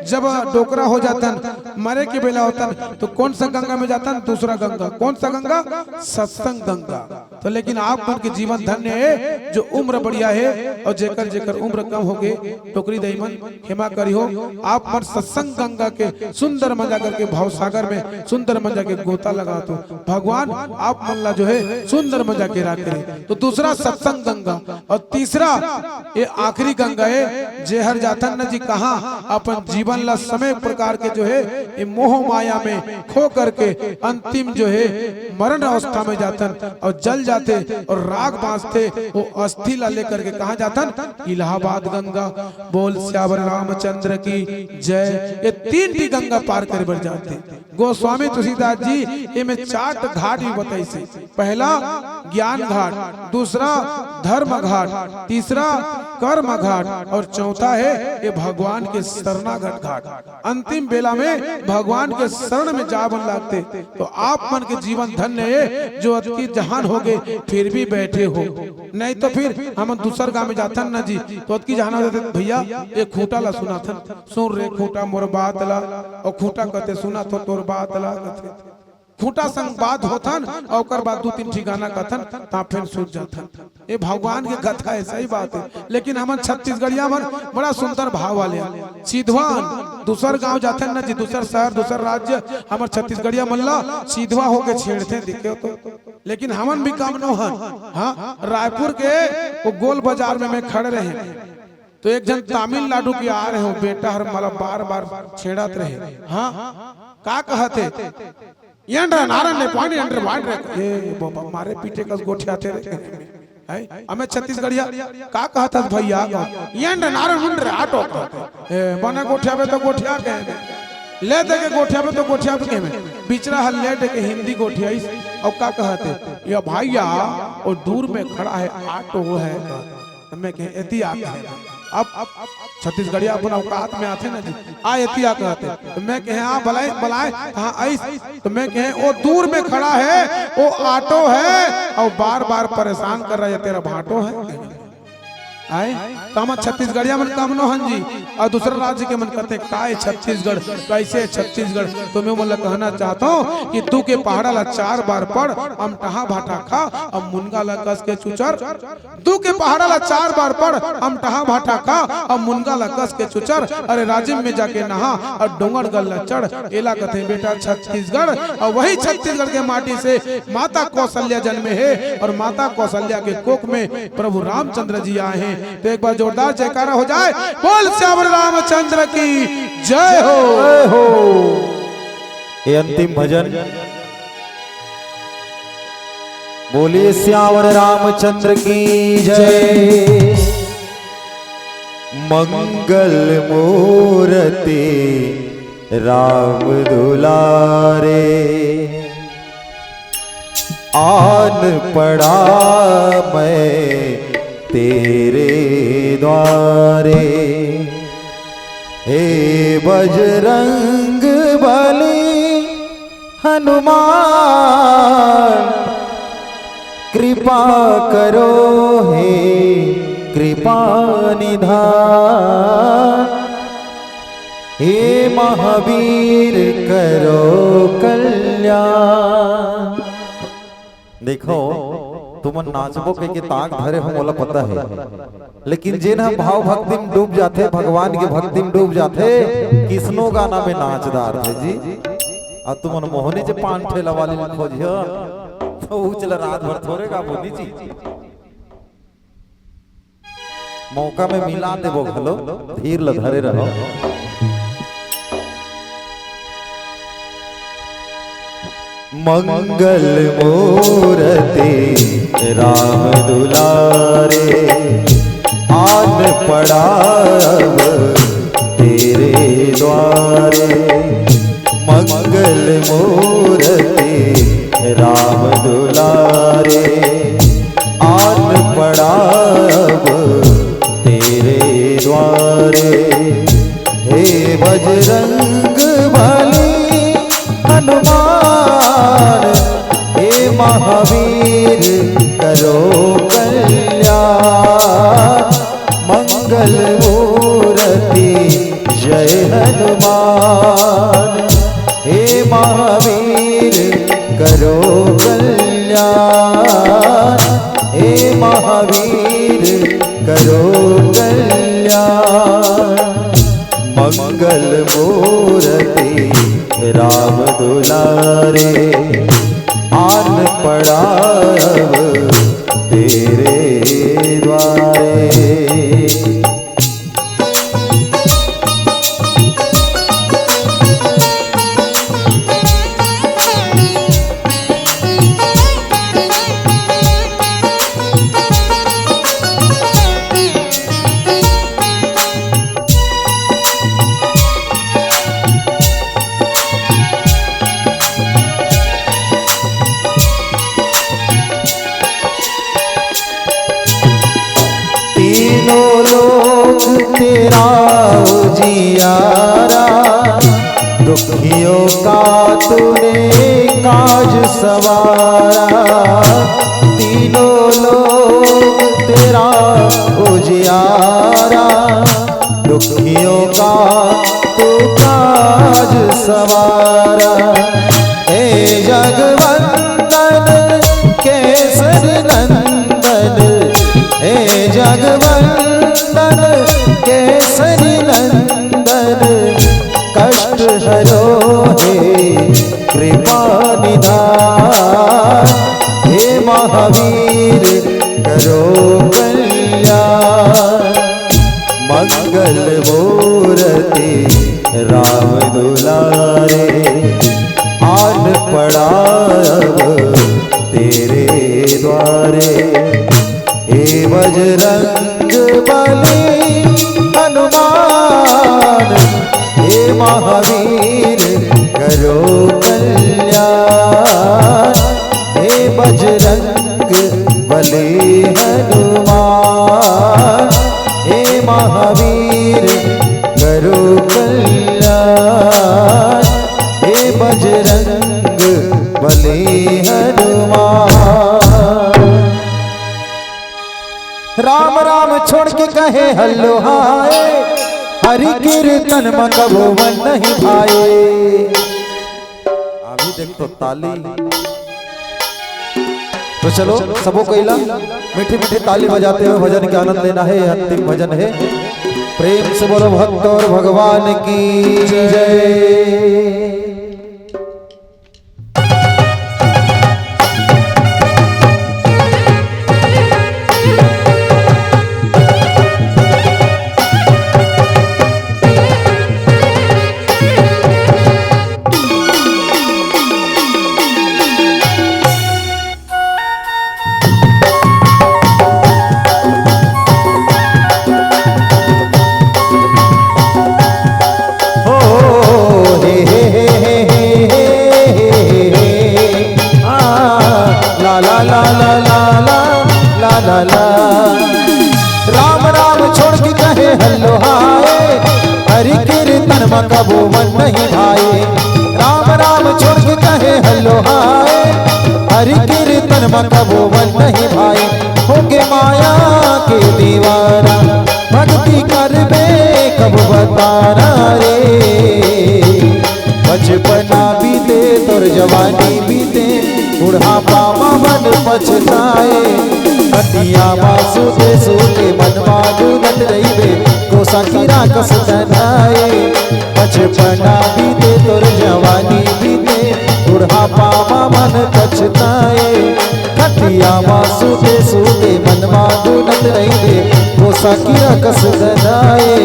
जब डोकरा हो जातन, मरे के बेला होतन, तो कौन सा गंगा में जातन? दूसरा गंगा। कौन सा गंगा? सत्संग गंगा। तो लेकिन आप मन के जीवन धन्य है जो उम्र बढ़िया है और जेकर जेकर उम्र कम हो गए टोकरी दईमन हेमा करी हो। आप मन सत्संग गंगा के सुंदर मजा करके भाव सागर में सुंदर मजा के गोता लगा तो भगवान आप मन ला जो है सुंदर मजा के राख करे। तो दूसरा सत्संग गंगा और तीसरा ये आखिरी गंगा है जेहर जातन न जी कहा अपन जीवन ला समय प्रकार के जो है ये मोह माया में खो करके अंतिम जो है मरण अवस्था में जातन और जल जाते और राग बांसते वो अस्थि ला लेकर के कहा जातन? इलाहाबाद गंगा। बोल श्यावर रामचंद्र की जय। ये 3 टी गंगा पार कर बर जाते। गोस्वामी तुलसीदास जी ये में 4 घाट भी बताई से। पहला ज्ञान घाट, दूसरा धर्म घाट, तीसरा कर्म घाट और चौथा है ये भगवान के शरणागत घाट। अंतिम बेला में भगवान के शरण में जा बन लगते। तो आप मन के जीवन धन्य है जो अति जहान हो गए फिर भी बैठे हो। नहीं तो फिर हम दूसर गांव में जातन ना जी तो अति जहान होते भैया ये खूटा ला सुना था, सुन रे खूटा मोर बात ला और खूटा कहते सुना तो तोर बात ला कहते। खूंटा संग बात होथन और ओकर बाद 2-3 ठिकाना कथन ता फिर सूझ जाथन। ये भगवान के कथा है, सही बात है। लेकिन हमन छत्तीसगढ़िया मन बड़ा सुंदर भाव वाले सीधवान दूसर गांव जाते ना जी, दूसर शहर दूसर राज्य, हमर छत्तीसगढ़िया मल्ला सीधवा होके छेड़ते दिखे तो। लेकिन हमन भी काम न हन। हाँ, रायपुर के वो गोल बाजार में मैं खड़े रहे तो एक जन तमिलनाडु के आ रहे हो बेटा हर मला बार बार छेड़त रहे। हाँ, का कहते येंड्र नारन ने पानी अंडर वांड रे ए बाबा मारे पीटे कस गोठियाते रे है। हमें छत्तीसगढ़िया का कहता भैया येंड्र नारन मुंड्र आटो ए बने गोठियाबे तो गोठिया के ले दे के गोठियाबे तो गोठिया के में बिचरा हल ले दे के हिंदी गोठियाई और का कहते या भैया और दूर में खड़ा है ऑटो है। मैं कहे एतिया अब छत्तीसगढ़िया अपना औकात में आते ना जी, आ एतिया कहते तो मैं कहे हाँ बुलाए बुलाए हाँ आई तो मैं कहे वो दूर में खड़ा है वो ऑटो है और बार बार परेशान कर रहा है तेरा भाटो है। आए तो हम छत्तीसगढ़िया मन कम नो हन जी और दूसरे राज्य के मन कहते काय छत्तीसगढ़ कैसे छत्तीसगढ़। तो मैं मतलब कहना चाहता हूँ कि तू के पहाड़ा ला 4 बार पढ़ अमटहा भाटा खा अब मुनगा ला कस के चुचर। तू के पहाड़ा ला 4 बार पढ़ अमटहा भाटा खा अब मुनगा ला कस के चुचर। अरे राजिम में जाके नहा और डोंगर गल ला चढ़। एला कहते बेटा छत्तीसगढ़ और वही छत्तीसगढ़ के माटी से माता कौशल्या जन्मे है और माता कौशल्या के कोख में प्रभु रामचंद्र जी आए हैं। तो एक बार जोरदार जयकारा हो जाए, बोल श्यावर रामचंद्र की जय हो। ये अंतिम भजन बोलिए श्यावर रामचंद्र की जय। मंगल मूर्ति राम दुलारे आन पड़ा मैं तेरे द्वारे। हे बजरंग बली हनुमान कृपा करो हे कृपा निधान। हे महावीर करो कल्याण। देखो तुमन नाचबो के ताक धरे हो मोला पता है, लेकिन जे ना भाव भक्ति में डूब जाते भगवान की भक्ति में डूब जाते किसनो गाना में नाचदार थे जी। और तुमन मोहनी जे पान ठेला वाली खोजियो तो उचल रात भर थोड़े का बोनी जी। मौका में मिला देबो घलो धीर ल धरे रहो। मंगल मूर्ति राम दुलारे आन पड़ा अब तेरे द्वारे। मंगल मूर्ति राम दुलारे आन पड़ा अब तेरे द्वारे। हे बजरंग बली हनुमान हे महावीर करो कल्याण। मंगल मूर्ति जय हनुमान हे महावीर करो कल्याण। हे महावीर करो कल्याण। मंगल मूर्ति राम दुलारे आन पड़ा अब तेरे द्वारे। तेरा उजियारा दुखियों का तूने काज सवारा। तीनों लोग तेरा उजियारा दुखियों का तू काज सवारा। हे जगवंदन केसरी नंदन, हे जगवंदन केसरी नंदन, कष्ट हरो हे कृपा निधान। हे महावीर करो कल्याण, मंगल मूर्ति राम दुलारे, आन पड़ा अब तेरे द्वारे। हे बजरंग बली हनुमान, हे महावीर करो कल्याण। हे बजरंग बली हनुमान, हे महावीर करो कल्याण। हे बजरंग बली हनुमान। राम राम छोड़ के कहे हल्लो हाय, हरि कीर्तन में कबो मन नहीं भाए। अभी देख तो ताली, तो चलो सबो कोइला मीठी मीठी ताली बजाते हुए भजन के आनंद लेना है। अंतिम भजन है, प्रेम से बोलो भक्त और भगवान की जय। राम राम छोड़ के कहे हल्लो हाय, हरि कीर्तन में कबो मन नहीं भाए। राम राम छोड़ के कहे हल्लो हाय, हरि कीर्तन में कबो मन नहीं भाए। होगे माया के दीवाना, भक्ति करबे कब बताना रे। बचपना बीते तोर जवानी बीते, बुढ़ापा मन पछताए। कटिया सूते सूते मन मागुनत रहीबे, कोसा कीरा कस तनाए। बचपना बीते तोर जवानी बीते, बुढ़ापा मन पछताए। कटिया सूते सूते मन मागुनत रहीबे, कोसा कीरा कस तनाए।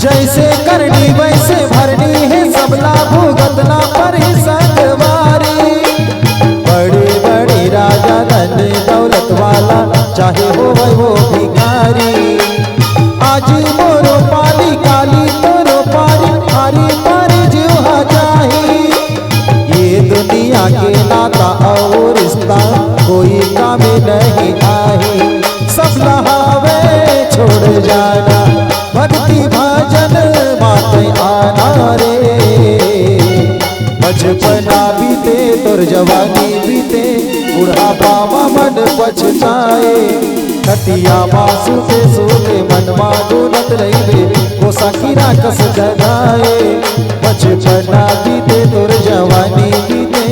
जैसे करनी वैसे भरनी है, सबला भुगतना पर ही संगवारी। बड़े बड़े राजा धन दौलत वाला, चाहे हो वह वो भिखारी। आज मोरो पाली काली तोरो पारी, हारी पारी जुहा चाही। ये दुनिया के नाता और रिश्ता कोई काम नहीं आई। सब लहावे छोड़ जाना, भक्ति भजन माते आना रे। बचपना बीते तोर जवानी बीते, बुढ़ापा मन पछताए। खटिया सूते सूते मन मागुनत रहीबे, कोसा कीरा कस जगाए। बचपना बीते तोर जवानी बीते,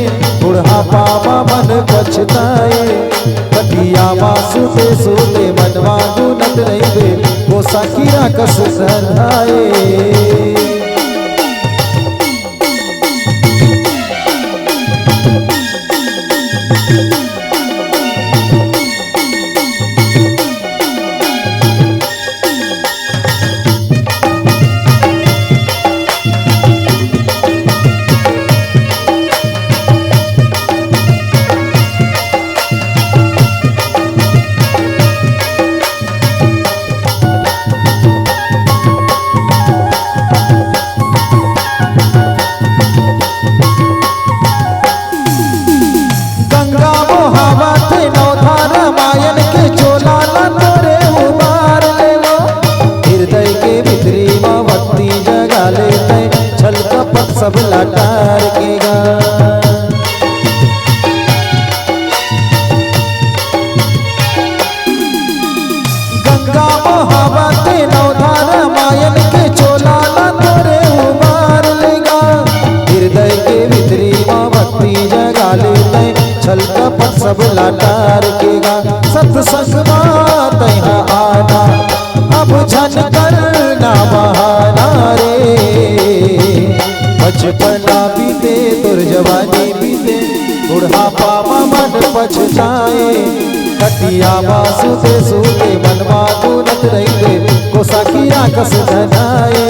बुढ़ापा मन पछताए। खटिया सूते सूते मन मागुनत रहीबे, कोसा कीरा कस जगाए। कलाकार के गा सत्संग मात यहाँ आना अब झन करना बहाना रे। बचपना बीते तुर जवानी बीते बुढ़ापा मन पछताए कटिया बासु से सूते मनवा गुनत रही कोसा किया कस धनाए।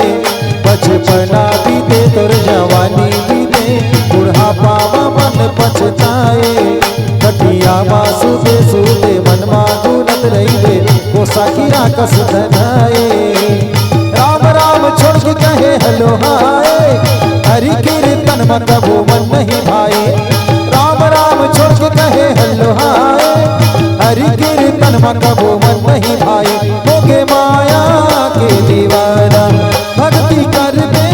बचपना बीते तुर जवानी बीते बुढ़ापा मन पछताए कटिया बासु से सूते मनवा गुनत रही कोसा किया कस धनाए। राम राम छोड़ के कहे हेलो हाय हरि कीर्तन मत वो मन नहीं भाई। राम राम छोड़ के कहे हेलो हाय हरि कीर्तन मत वो मन नहीं भाई। होगे माया के दीवाना भक्ति कर दे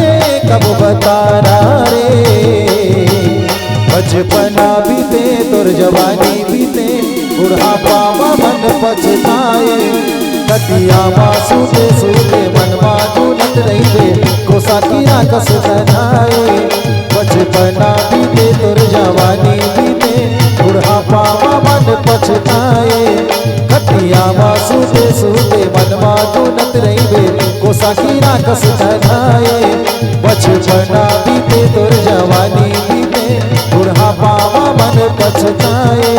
कब बताना रे। बचपना बीते तुर जवानी बीते बुढ़ापा मन पछताए कटिया बासु के सूते मनवा गुनत रही कोसा किया कस धनाए। बचपना बीते तुर जवानी बीते बुढ़ापा मन पछताए कटिया बासु के सूते मनवा गुनत रही कोसा किया कस धनाए। बचपना बीते तुर जवानी बीते बुढ़ापा मन पछताए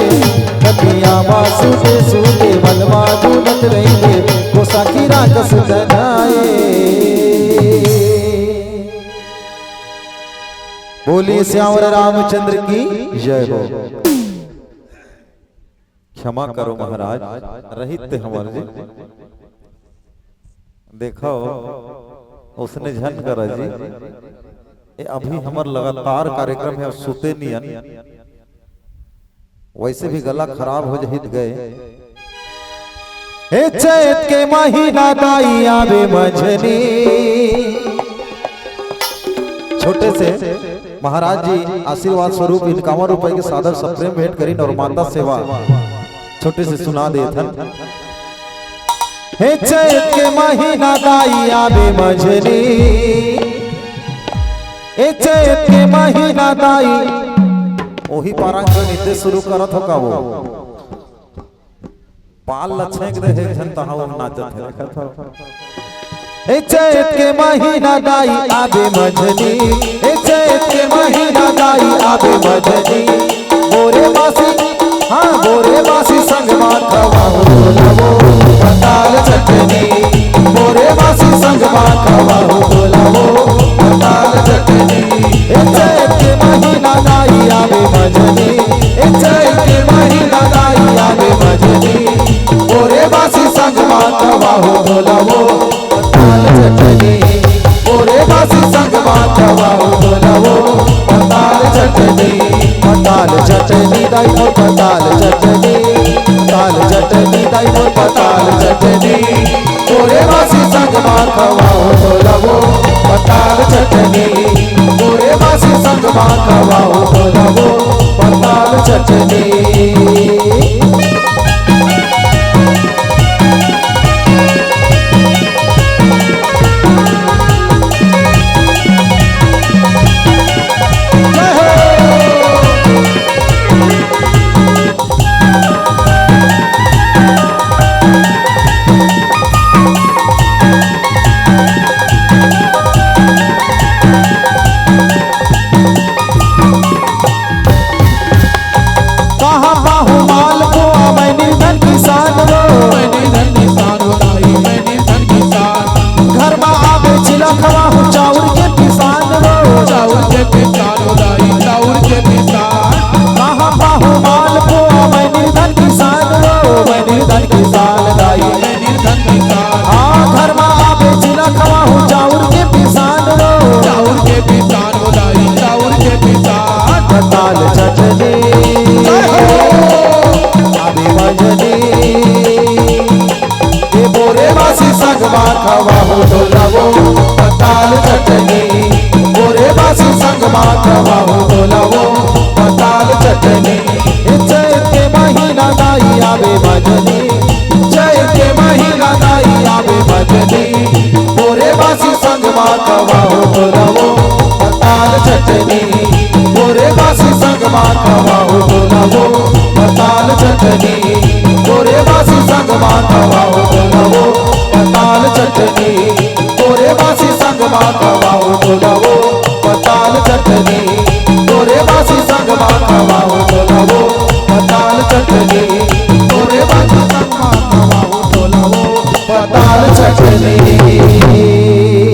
कटिया बासु के सूते मनवा गुनत रही कोसा किया कस धनाए। बोलिए श्यावर रामचंद्र की जय हो। क्षमा करो महाराज रहित हमारे जी देखो उसने झन कर जी अभी हमार लगातार कार्यक्रम है सुते नियन वैसे भी गला खराब हो जाहित गए। हे चैत के महीना दाई आवे मझनी छोटे से महाराज जी आशीर्वाद स्वरूप 51 रुपए के सादर सप्रेम भेंट करी और माता सेवा छोटे से सुना दे थन। हे चैत के महीना दाई आवे मझनी हे चैत के महीना दाई वही पारंग नित्य शुरू करत हो का वो पाल लछेक दे जनता हम नाचत है। हे चैत के महीना दाई आवे मझनी हे चैत के महीना दाई आवे मझनी बोरे बासी हाँ बोरे बासी संग माखवा हो बोलावो पताल चटनी बोरे बासी संग माखवा हो बोलावो पताल चटनी। हे चैत के महीना दाई आवे मझनी हे चैत के महीना दाई आवे मझनी बोरे बासी संग माखवा हो बोलावो पताल चटनी बोरे बासी संग माखवा हो बोलावो पताल चटनी। पताल चटनी दाई मोर पताल चटनी दाई मोर पताल चटनी बोरे बासी संग माखवा हो बोलावो पताल चटनी बोरे बासी संग माखवा हो बोलावो पताल चटनी। माखवा हो बोलावो पताल चटनी बोरे बासी संग माखवा हो बोलावो पताल चटनी। चैत के महीना दाई आवे मझनी चैत के महीना दाई आवे मझनी बोरे बासी संग माखवा हो बोलावो पताल चटनी बोरे बासी संग माखवा हो बोलावो पताल चटनी। चटनी गोरे बासी संग माखवाओ बोलावो पताल चटनी गोरे बासी संग माखवाओ बोलावो पताल चटनी।